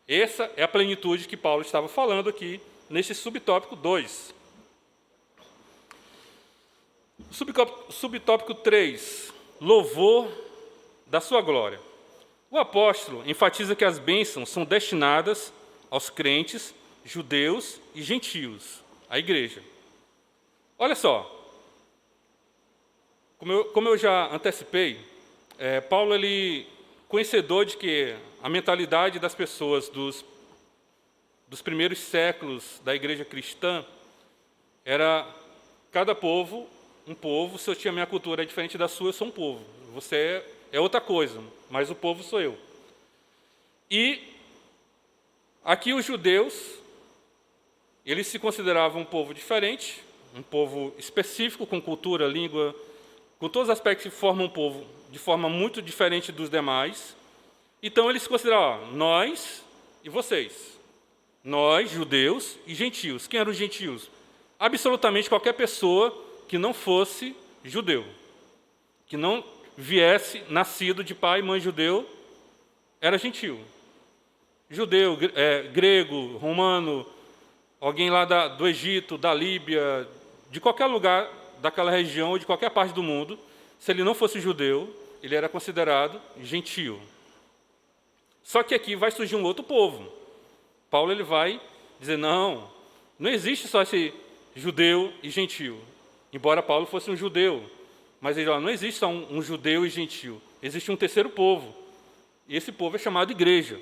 Essa é a plenitude que Paulo estava falando aqui, nesse subtópico 2. Subtópico 3, louvor da sua glória. O apóstolo enfatiza que as bênçãos são destinadas aos crentes, judeus e gentios, a igreja. Olha só, como eu já antecipei, Paulo, ele, conhecedor de que a mentalidade das pessoas dos primeiros séculos da igreja cristã era cada povo, um povo. Se eu tinha minha cultura é diferente da sua, eu sou um povo. Você é outra coisa, mas o povo sou eu. E aqui os judeus, eles se consideravam um povo diferente, um povo específico, com cultura, língua, com todos os aspectos que formam um povo de forma muito diferente dos demais. Então eles se consideravam nós e vocês. Nós, judeus e gentios. Quem eram os gentios? Absolutamente qualquer pessoa que não fosse judeu, que não viesse nascido de pai e mãe judeu, era gentio. Judeu, grego, romano, alguém lá do Egito, da Líbia, de qualquer lugar daquela região ou de qualquer parte do mundo, se ele não fosse judeu, ele era considerado gentio. Só que aqui vai surgir um outro povo. Paulo ele vai dizer, não existe só esse judeu e gentio. Embora Paulo fosse um judeu, mas ele não existe só um judeu e gentio. Existe um terceiro povo. E esse povo é chamado igreja.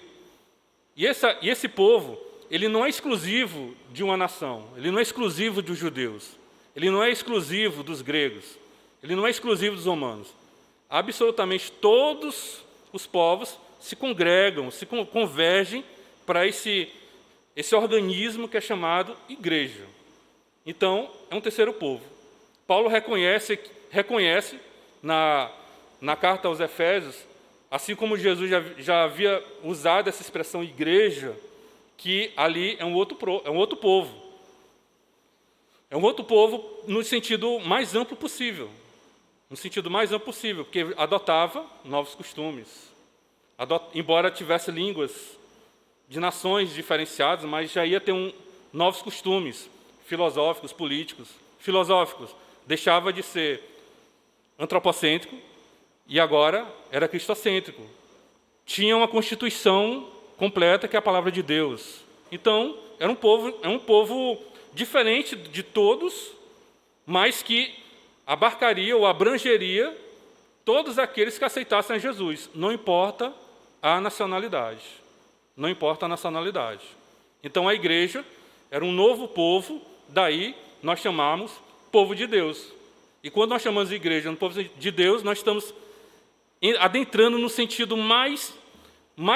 E esse povo, ele não é exclusivo de uma nação. Ele não é exclusivo dos judeus. Ele não é exclusivo dos gregos. Ele não é exclusivo dos romanos. Absolutamente todos os povos se congregam, se convergem para esse organismo que é chamado igreja. Então, é um terceiro povo. Paulo reconhece na carta aos Efésios, assim como Jesus já havia usado essa expressão igreja, que ali é um outro povo. É um outro povo no sentido mais amplo possível. no sentido mais amplo possível, porque adotava novos costumes. Embora tivesse línguas de nações diferenciadas, mas já ia ter novos costumes filosóficos, políticos. Filosóficos, deixava de ser antropocêntrico e agora era cristocêntrico. Tinha uma constituição completa, que é a palavra de Deus. Então, é um povo diferente de todos, mas que abarcaria ou abrangeria todos aqueles que aceitassem a Jesus, não importa a nacionalidade. Não importa a nacionalidade. Então, a igreja era um novo povo, daí nós chamamos povo de Deus. E quando nós chamamos de igreja no povo de Deus, nós estamos adentrando no sentido mais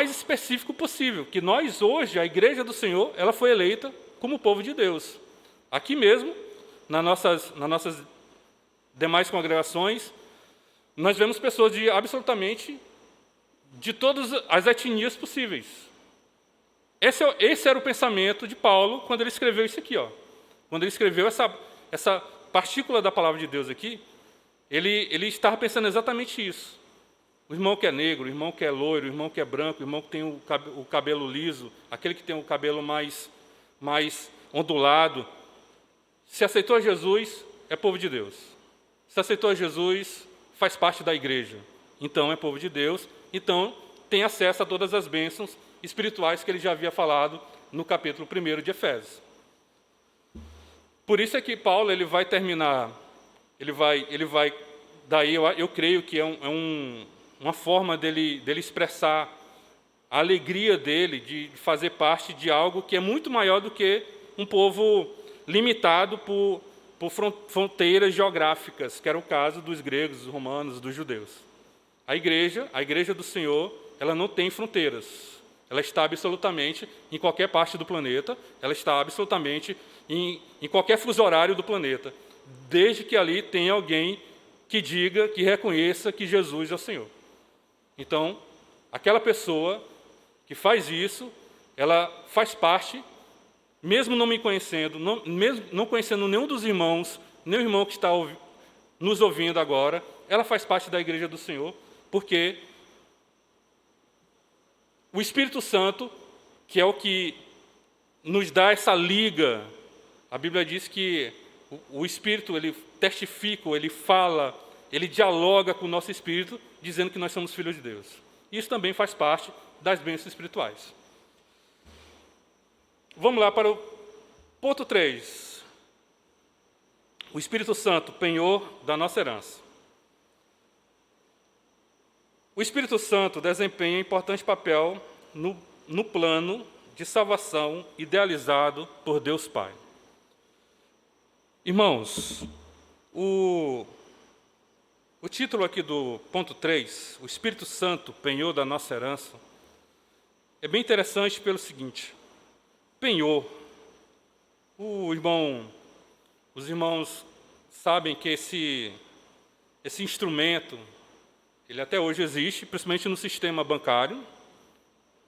específico possível, que nós hoje, a igreja do Senhor, ela foi eleita como povo de Deus. Aqui mesmo, nas nossas demais congregações, nós vemos pessoas de todas as etnias possíveis. Esse era o pensamento de Paulo quando ele escreveu isso aqui. Quando ele escreveu essa partícula da palavra de Deus aqui, ele estava pensando exatamente isso. O irmão que é negro, o irmão que é loiro, o irmão que é branco, o irmão que tem o cabelo liso, aquele que tem o cabelo mais ondulado. Se aceitou Jesus, é povo de Deus. Se aceitou Jesus, faz parte da igreja. Então é povo de Deus, então tem acesso a todas as bênçãos espirituais que ele já havia falado no capítulo 1 de Efésios. Por isso é que Paulo ele vai terminar, daí eu creio que é uma forma dele expressar a alegria dele de fazer parte de algo que é muito maior do que um povo limitado por fronteiras geográficas, que era o caso dos gregos, dos romanos, dos judeus. A igreja do Senhor, ela não tem fronteiras. Ela está absolutamente em qualquer parte do planeta, ela está absolutamente em qualquer fuso horário do planeta, desde que ali tenha alguém que diga, que reconheça que Jesus é o Senhor. Então, aquela pessoa que faz isso, ela faz parte, mesmo não me conhecendo, mesmo não conhecendo nenhum dos irmãos, nem o irmão que está nos ouvindo agora, ela faz parte da igreja do Senhor, porque o Espírito Santo, que é o que nos dá essa liga, a Bíblia diz que o Espírito, ele testifica, ele fala, ele dialoga com o nosso Espírito, dizendo que nós somos filhos de Deus. Isso também faz parte das bênçãos espirituais. Vamos lá para o ponto 3. O Espírito Santo, penhor da nossa herança. O Espírito Santo desempenha importante papel no plano de salvação idealizado por Deus Pai. Irmãos, o título aqui do ponto 3, o Espírito Santo, penhor da nossa herança, é bem interessante pelo seguinte: penhor. Os irmãos sabem que esse instrumento, ele até hoje existe, principalmente no sistema bancário,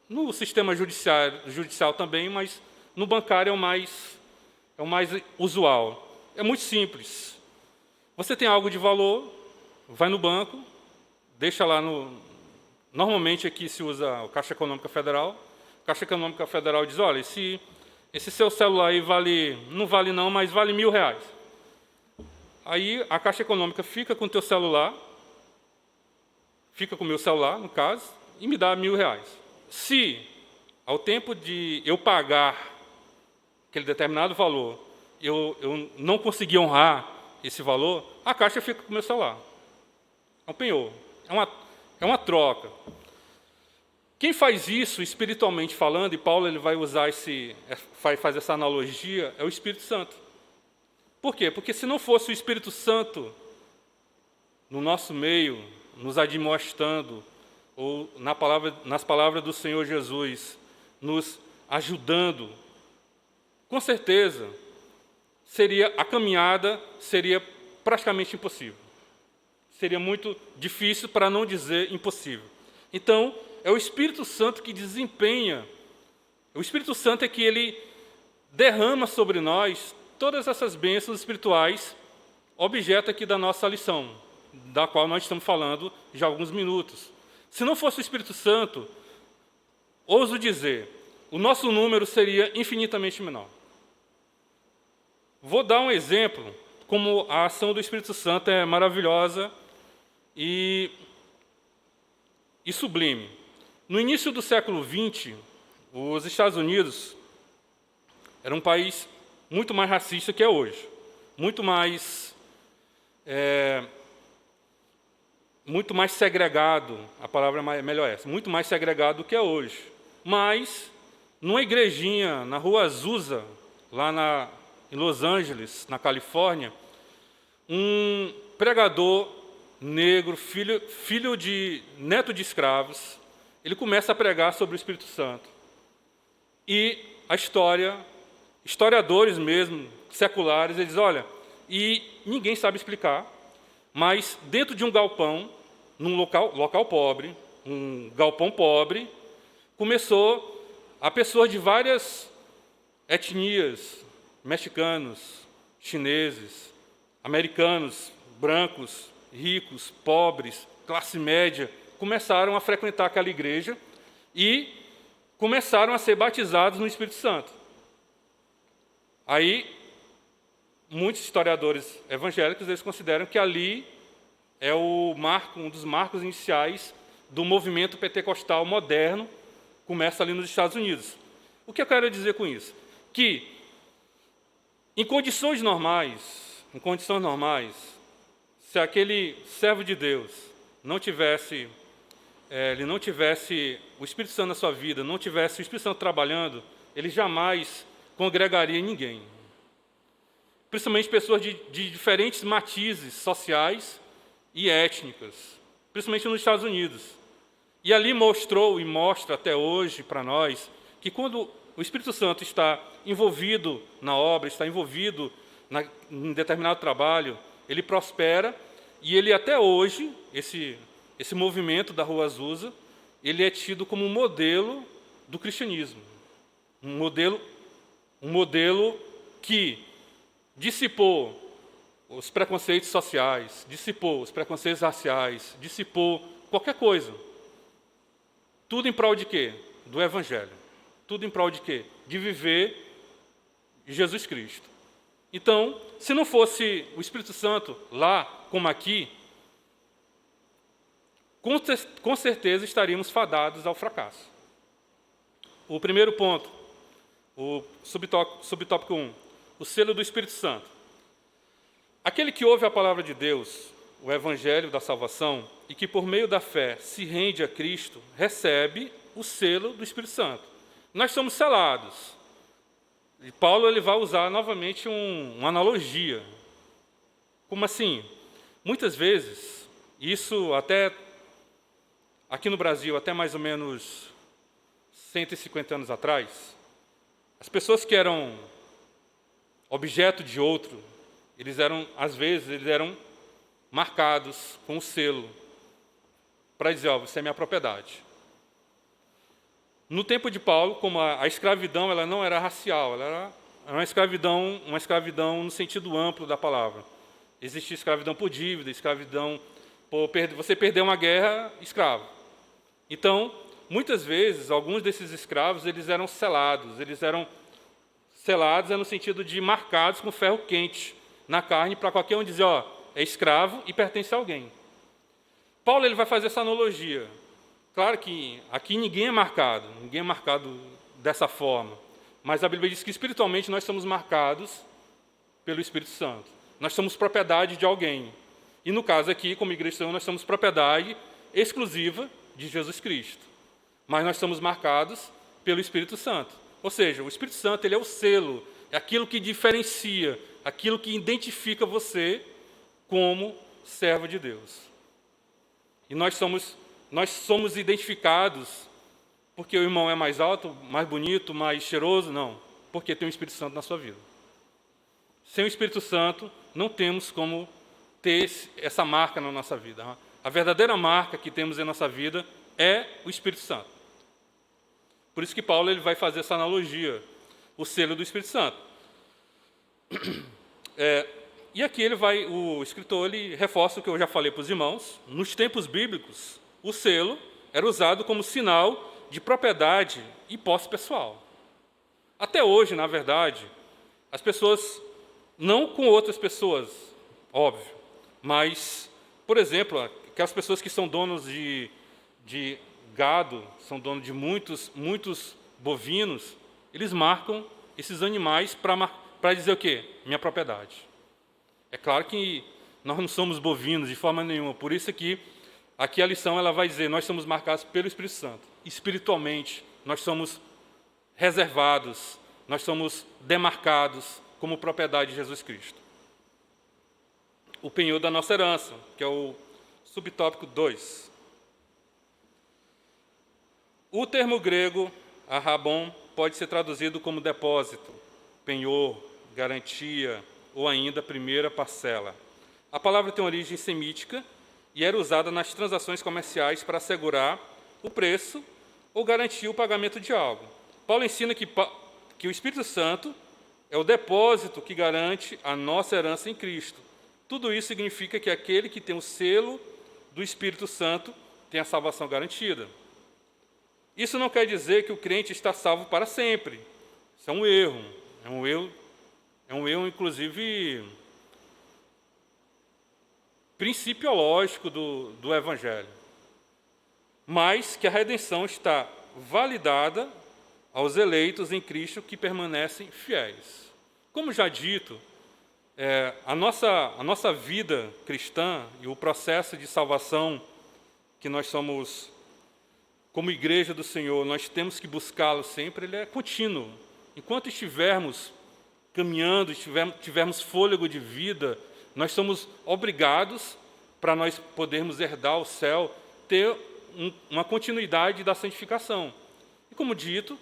no sistema judicial também, mas no bancário é o mais usual. É muito simples. Você tem algo de valor, vai no banco, deixa lá Normalmente aqui se usa a Caixa Econômica Federal. A Caixa Econômica Federal diz: olha, esse seu celular aí não vale não, mas vale R$1.000. Aí a Caixa Econômica fica com o teu celular, fica com o meu celular, no caso, e me dá R$1.000. Se, ao tempo de eu pagar aquele determinado valor, eu não conseguir honrar esse valor, a Caixa fica com o meu celular. É um penhor, é uma troca. Quem faz isso, espiritualmente falando, e Paulo ele vai usar faz essa analogia, é o Espírito Santo. Por quê? Porque se não fosse o Espírito Santo no nosso meio, nos admoestando, ou nas palavras do Senhor Jesus, nos ajudando, com certeza, a caminhada seria praticamente impossível. Seria muito difícil, para não dizer impossível. Então, é o Espírito Santo que desempenha, o Espírito Santo é que ele derrama sobre nós todas essas bênçãos espirituais, objeto aqui da nossa lição. da qual nós estamos falando já há alguns minutos. Se não fosse o Espírito Santo, ouso dizer, o nosso número seria infinitamente menor. Vou dar um exemplo, como a ação do Espírito Santo é maravilhosa e sublime. No início do século XX, os Estados Unidos era um país muito mais racista que é hoje, muito mais segregado, a palavra é melhor essa, muito mais segregado do que é hoje. Mas, numa igrejinha na Rua Azusa, lá em Los Angeles, na Califórnia, um pregador negro, neto de escravos, ele começa a pregar sobre o Espírito Santo. E a historiadores mesmo, seculares, eles dizem, olha, e ninguém sabe explicar, mas dentro de um galpão, num local pobre, um galpão pobre, começou a pessoas de várias etnias, mexicanos, chineses, americanos, brancos, ricos, pobres, classe média, começaram a frequentar aquela igreja e começaram a ser batizados no Espírito Santo. Aí, muitos historiadores evangélicos eles consideram que ali é um dos marcos iniciais do movimento pentecostal moderno, começa ali nos Estados Unidos. O que eu quero dizer com isso? Que, em condições normais, se aquele servo de Deus não tivesse o Espírito Santo na sua vida, não tivesse o Espírito Santo trabalhando, ele jamais congregaria ninguém. Principalmente pessoas de diferentes matizes sociais e étnicas, principalmente nos Estados Unidos. E ali mostrou e mostra até hoje para nós que quando o Espírito Santo está envolvido na obra, está envolvido em determinado trabalho, ele prospera e ele até hoje, esse movimento da Rua Azusa, ele é tido como um modelo do cristianismo. Um modelo que dissipou os preconceitos sociais, dissipou os preconceitos raciais, dissipou qualquer coisa. Tudo em prol de quê? Do Evangelho. Tudo em prol de quê? De viver Jesus Cristo. Então, se não fosse o Espírito Santo lá como aqui, com certeza estaríamos fadados ao fracasso. O primeiro ponto, o subtópico 1, o selo do Espírito Santo. Aquele que ouve a palavra de Deus, o Evangelho da salvação, e que por meio da fé se rende a Cristo, recebe o selo do Espírito Santo. Nós somos selados. E Paulo ele vai usar novamente uma analogia. Como assim? Muitas vezes, isso até aqui no Brasil, até mais ou menos 150 anos atrás, as pessoas que eram objeto de outro, às vezes, eles eram marcados com o selo, para dizer, você é minha propriedade. No tempo de Paulo, como a escravidão ela não era racial, ela era uma escravidão no sentido amplo da palavra. Existia escravidão por dívida, escravidão por você perder uma guerra, escravo. Então, muitas vezes, alguns desses escravos eles eram selados no sentido de marcados com ferro quente na carne, para qualquer um dizer, é escravo e pertence a alguém. Paulo ele vai fazer essa analogia. Claro que aqui ninguém é marcado dessa forma, mas a Bíblia diz que espiritualmente nós somos marcados pelo Espírito Santo. Nós somos propriedade de alguém. E no caso aqui, como igreja, nós somos propriedade exclusiva de Jesus Cristo. Mas nós somos marcados pelo Espírito Santo. Ou seja, o Espírito Santo ele é o selo, é aquilo que diferencia, aquilo que identifica você como servo de Deus. E nós somos identificados porque o irmão é mais alto, mais bonito, mais cheiroso? Não, porque tem o Espírito Santo na sua vida. Sem o Espírito Santo, não temos como ter essa marca na nossa vida. A verdadeira marca que temos em nossa vida é o Espírito Santo. Por isso que Paulo ele vai fazer essa analogia, o selo do Espírito Santo. E aqui o escritor ele reforça o que eu já falei para os irmãos. Nos tempos bíblicos, o selo era usado como sinal de propriedade e posse pessoal. Até hoje, na verdade, as pessoas, não com outras pessoas, óbvio, mas, por exemplo, aquelas pessoas que são donos de gado, são donos de muitos bovinos, eles marcam esses animais para dizer o quê? Minha propriedade. É claro que nós não somos bovinos de forma nenhuma, por isso que aqui a lição ela vai dizer, nós somos marcados pelo Espírito Santo. Espiritualmente, nós somos reservados, nós somos demarcados como propriedade de Jesus Cristo. O penhor da nossa herança, que é o subtópico 2. O termo grego, arrabon, pode ser traduzido como depósito, penhor, garantia, ou ainda primeira parcela. A palavra tem origem semítica e era usada nas transações comerciais para assegurar o preço ou garantir o pagamento de algo. Paulo ensina que o Espírito Santo é o depósito que garante a nossa herança em Cristo. Tudo isso significa que aquele que tem o selo do Espírito Santo tem a salvação garantida. Isso não quer dizer que o crente está salvo para sempre. Isso é um erro. É um erro, inclusive, principiológico do Evangelho. Mas que a redenção está validada aos eleitos em Cristo que permanecem fiéis. Como já dito, a nossa vida cristã e o processo de salvação que nós somos, como igreja do Senhor, nós temos que buscá-lo sempre, ele é contínuo. Enquanto estivermos caminhando, tivermos fôlego de vida, nós somos obrigados, para nós podermos herdar o céu, ter uma continuidade da santificação. E como dito,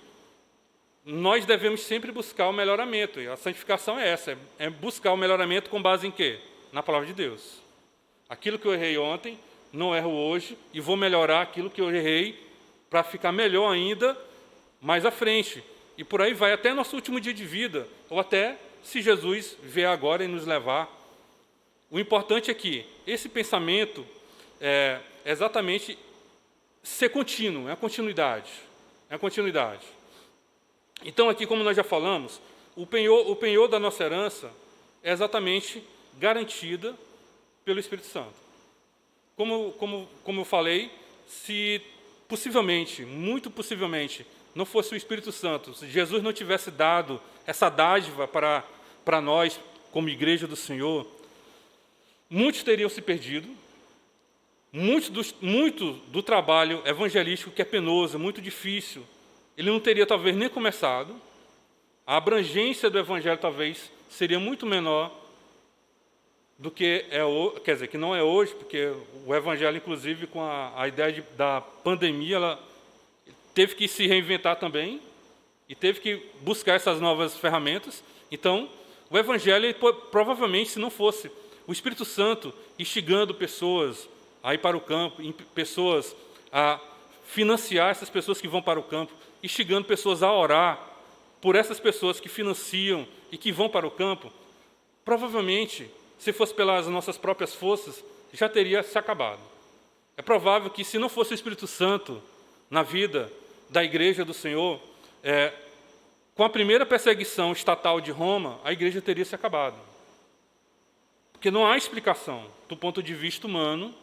nós devemos sempre buscar o melhoramento, e a santificação é essa, é buscar o melhoramento com base em quê? Na palavra de Deus. Aquilo que eu errei ontem, não erro hoje, e vou melhorar aquilo que eu errei, para ficar melhor ainda mais à frente. E por aí vai até nosso último dia de vida, ou até se Jesus vier agora e nos levar. O importante é que esse pensamento é exatamente ser contínuo, é a continuidade. É a continuidade. Então, aqui, como nós já falamos, o penhor da nossa herança é exatamente garantida pelo Espírito Santo. Como eu falei, se possivelmente, muito possivelmente, não fosse o Espírito Santo, se Jesus não tivesse dado essa dádiva para nós, como igreja do Senhor, muitos teriam se perdido, muito do trabalho evangelístico, que é penoso, muito difícil, ele não teria talvez nem começado, a abrangência do evangelho talvez seria muito menor do que quer dizer, que não é hoje, porque o evangelho, inclusive, com a ideia da pandemia, ela teve que se reinventar também e teve que buscar essas novas ferramentas. Então, o evangelho, provavelmente, se não fosse o Espírito Santo instigando pessoas a ir para o campo, pessoas a financiar essas pessoas que vão para o campo, instigando pessoas a orar por essas pessoas que financiam e que vão para o campo, provavelmente, se fosse pelas nossas próprias forças, já teria se acabado. É provável que, se não fosse o Espírito Santo na vida da igreja do Senhor, com a primeira perseguição estatal de Roma, a igreja teria se acabado. Porque não há explicação, do ponto de vista humano,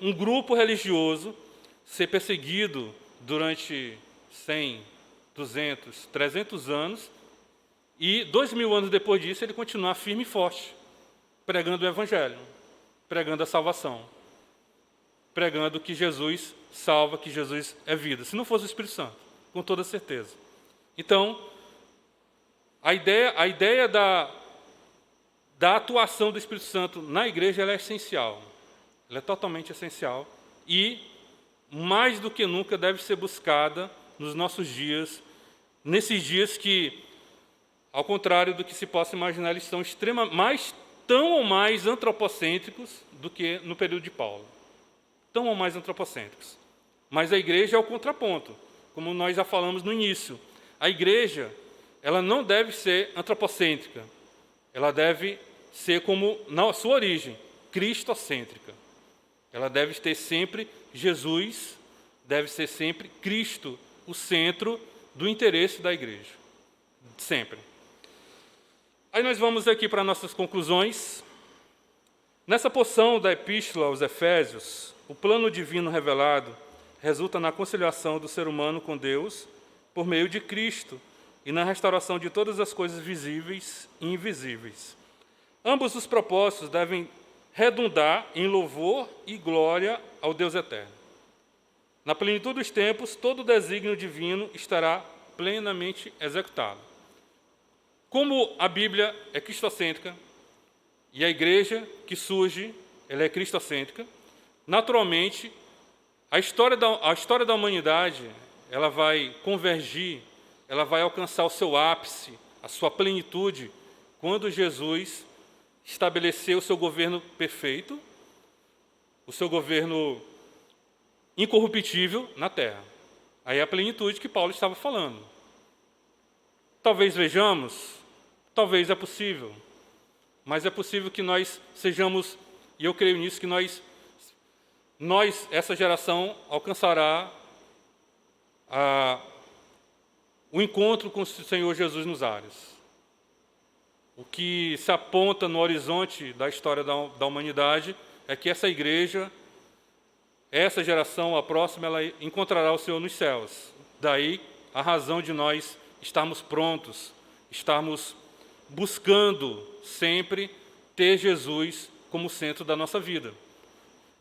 um grupo religioso ser perseguido durante 100, 200, 300 anos, e 2000 anos depois disso ele continuar firme e forte, pregando o Evangelho, pregando a salvação, pregando que Jesus salva, que Jesus é vida. Se não fosse o Espírito Santo, com toda certeza. Então, a ideia da atuação do Espírito Santo na igreja ela é essencial. Ela é totalmente essencial e, mais do que nunca, deve ser buscada nos nossos dias, nesses dias que, ao contrário do que se possa imaginar, eles são tão ou mais antropocêntricos do que no período de Paulo. Tão ou mais antropocêntricos. Mas a igreja é o contraponto, como nós já falamos no início. A igreja, ela não deve ser antropocêntrica. Ela deve ser como, na sua origem, cristocêntrica. Ela deve ter sempre Jesus, deve ser sempre Cristo, o centro do interesse da igreja. Sempre. Aí nós vamos aqui para nossas conclusões. Nessa porção da Epístola aos Efésios, o plano divino revelado resulta na conciliação do ser humano com Deus por meio de Cristo e na restauração de todas as coisas visíveis e invisíveis. Ambos os propósitos devem redundar em louvor e glória ao Deus eterno. Na plenitude dos tempos, todo o desígnio divino estará plenamente executado. Como a Bíblia é cristocêntrica e a igreja que surge, ela é cristocêntrica, naturalmente, a história da humanidade, ela vai convergir, ela vai alcançar o seu ápice, a sua plenitude, quando Jesus estabeleceu o seu governo perfeito, o seu governo incorruptível na terra. Aí é a plenitude que Paulo estava falando. Talvez vejamos, talvez é possível, mas é possível que nós sejamos, e eu creio nisso, que nós essa geração, alcançará o encontro com o Senhor Jesus nos ares. O que se aponta no horizonte da história da humanidade é que essa igreja, essa geração, a próxima, ela encontrará o Senhor nos céus. Daí a razão de nós estarmos prontos, estarmos buscando sempre ter Jesus como centro da nossa vida.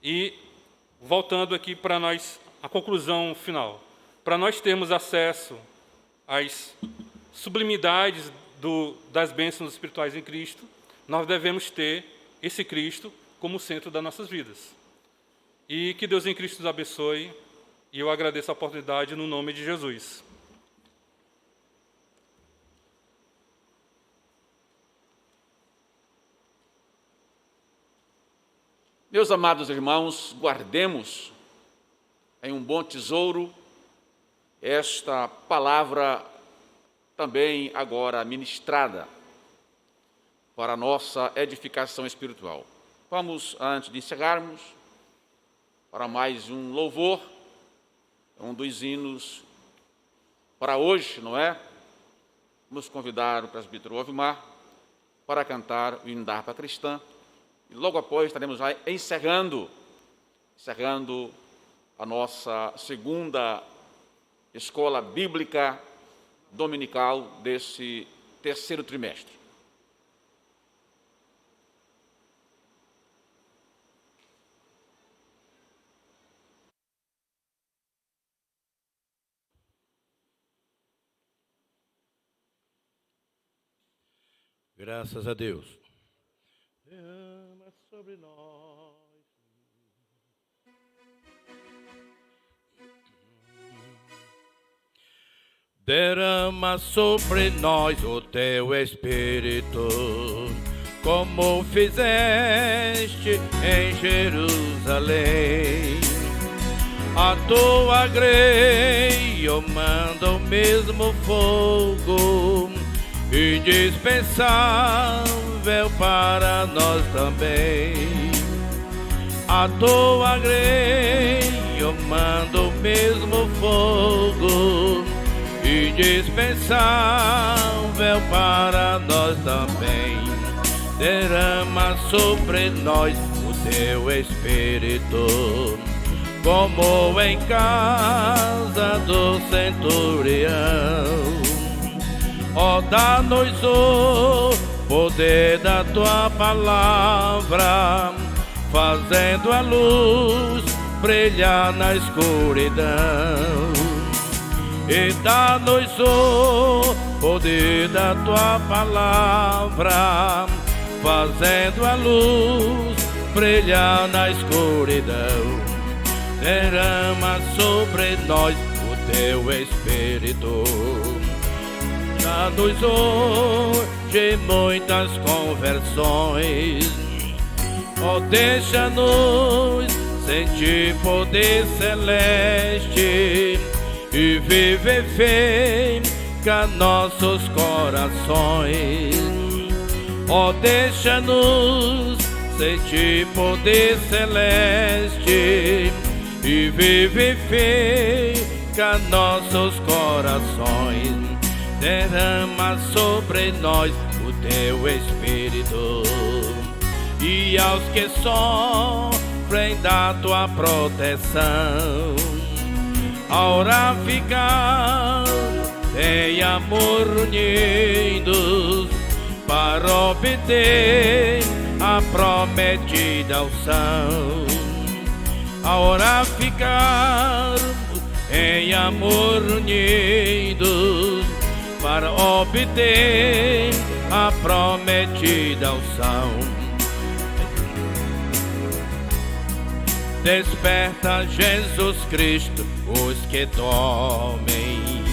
E, voltando aqui para nós, a conclusão final. Para nós termos acesso às sublimidades das bênçãos espirituais em Cristo, nós devemos ter esse Cristo como centro das nossas vidas. E que Deus em Cristo nos abençoe, e eu agradeço a oportunidade no nome de Jesus.
Meus amados irmãos, guardemos em um bom tesouro esta palavra também agora ministrada para a nossa edificação espiritual. Vamos, antes de encerrarmos, para mais um louvor, um dos hinos para hoje, não é? Vamos convidar o presbítero Ovimar para cantar o hino da harpa cristã. E logo após estaremos já encerrando a nossa segunda escola bíblica dominical desse terceiro trimestre.
Graças a Deus. Derrama sobre nós. Derrama sobre nós o teu Espírito, como fizeste em Jerusalém. A tua grei manda o mesmo fogo, indispensável para nós também. A tua grei manda o mesmo fogo, indispensável para nós também. Derrama sobre nós o teu Espírito, como em casa do centurião. Ó, dá-nos o poder da tua palavra, fazendo a luz brilhar na escuridão. E dá-nos o poder da tua palavra, fazendo a luz brilhar na escuridão. Derrama sobre nós o teu Espírito. Dá-nos hoje muitas conversões. Oh, deixa-nos sentir poder celeste e viver fé purifica nossos corações. Ó, deixa-nos sentir poder celeste e vivifica nossos corações. Derrama sobre nós o teu Espírito, e aos que sofrem da tua proteção, ora ficar em amor unidos para obter a prometida unção. Ora ficar em amor unidos para obter a prometida unção. Desperta, Jesus Cristo, os que dormem,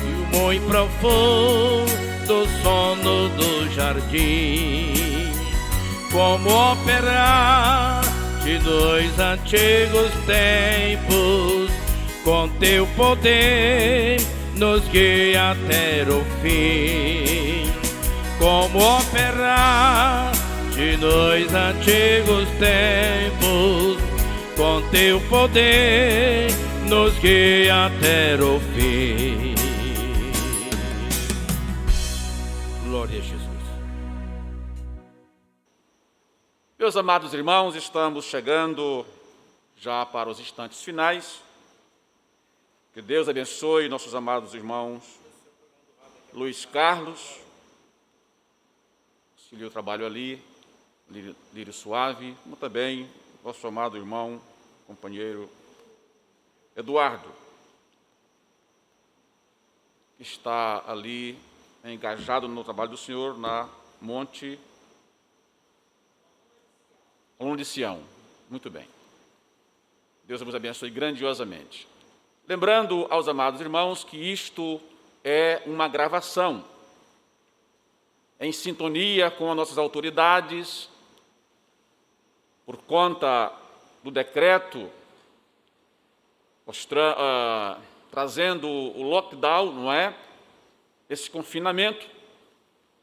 e o muito profundo sono do jardim, como operaste nos antigos tempos, com teu poder nos guia até o fim. Como operaste nos antigos tempos, com teu poder nos guia até o fim. Glória a Jesus.
Meus amados irmãos, estamos chegando já para os instantes finais. Que Deus abençoe nossos amados irmãos Luiz Carlos, auxiliou o trabalho ali, Lírio Suave, como também nosso amado irmão, companheiro Eduardo, que está ali engajado no trabalho do Senhor na Monte Aluno de Sião. Muito bem. Deus nos abençoe grandiosamente. Lembrando aos amados irmãos que isto é uma gravação em sintonia com as nossas autoridades, por conta do decreto trazendo o lockdown, não é? Esse confinamento,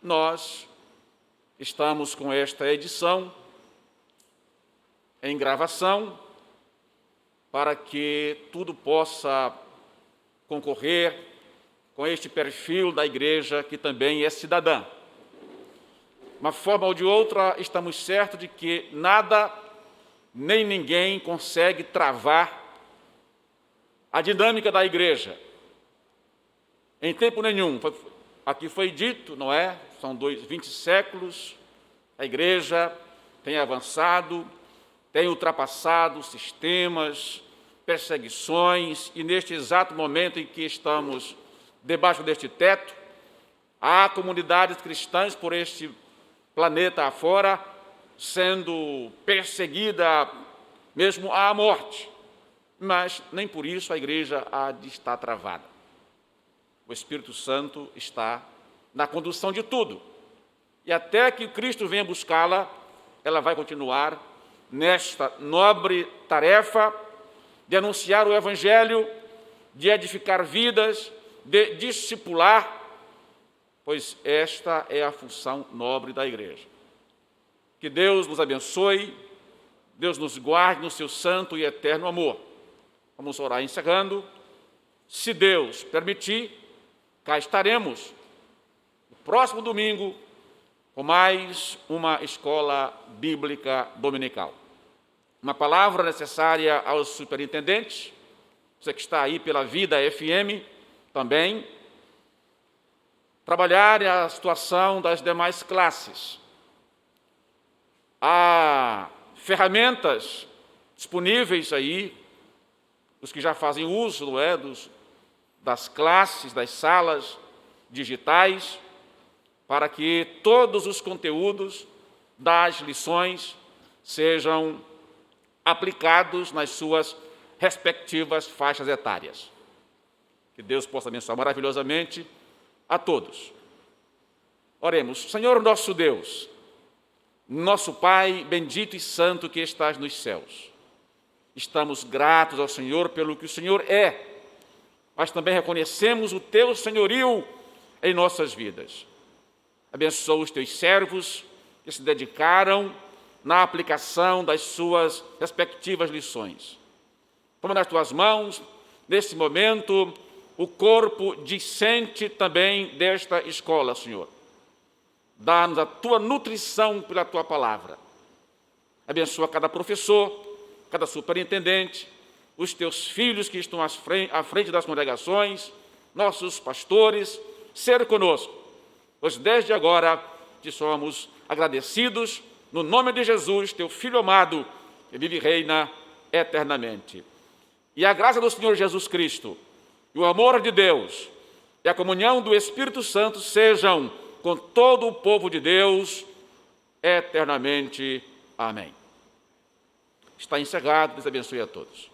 nós estamos com esta edição em gravação para que tudo possa concorrer com este perfil da igreja que também é cidadã. Uma forma ou de outra, estamos certos de que nada nem ninguém consegue travar a dinâmica da igreja. Em tempo nenhum, aqui foi dito, não é? São 20 séculos, a igreja tem avançado, tem ultrapassado sistemas, perseguições, e neste exato momento em que estamos debaixo deste teto, há comunidades cristãs por este planeta afora sendo perseguida mesmo à morte, mas nem por isso a igreja há de estar travada. O Espírito Santo está na condução de tudo, e até que Cristo venha buscá-la, ela vai continuar nesta nobre tarefa de anunciar o Evangelho, de edificar vidas, de discipular, pois esta é a função nobre da igreja. Que Deus nos abençoe, Deus nos guarde no seu santo e eterno amor. Vamos orar encerrando. Se Deus permitir, cá estaremos no próximo domingo com mais uma escola bíblica dominical. Uma palavra necessária aos superintendentes, você que está aí pela Vida FM também, trabalhar a situação das demais classes. Há ferramentas disponíveis aí, os que já fazem uso, não é, das classes, das salas digitais, para que todos os conteúdos das lições sejam aplicados nas suas respectivas faixas etárias. Que Deus possa abençoar maravilhosamente a todos. Oremos. Senhor nosso Deus, nosso Pai bendito e santo que estás nos céus, estamos gratos ao Senhor pelo que o Senhor é, mas também reconhecemos o teu senhorio em nossas vidas. Abençoa os teus servos que se dedicaram na aplicação das suas respectivas lições. Toma nas tuas mãos, nesse momento, o corpo discente também desta escola, Senhor. Dá-nos a tua nutrição pela tua palavra. Abençoa cada professor, cada superintendente, os teus filhos que estão à frente das congregações, nossos pastores, ser conosco, pois desde agora te somos agradecidos, no nome de Jesus, teu Filho amado, que vive e reina eternamente. E a graça do Senhor Jesus Cristo, e o amor de Deus, e a comunhão do Espírito Santo sejam com todo o povo de Deus eternamente. Amém. Está encerrado. Deus abençoe a todos.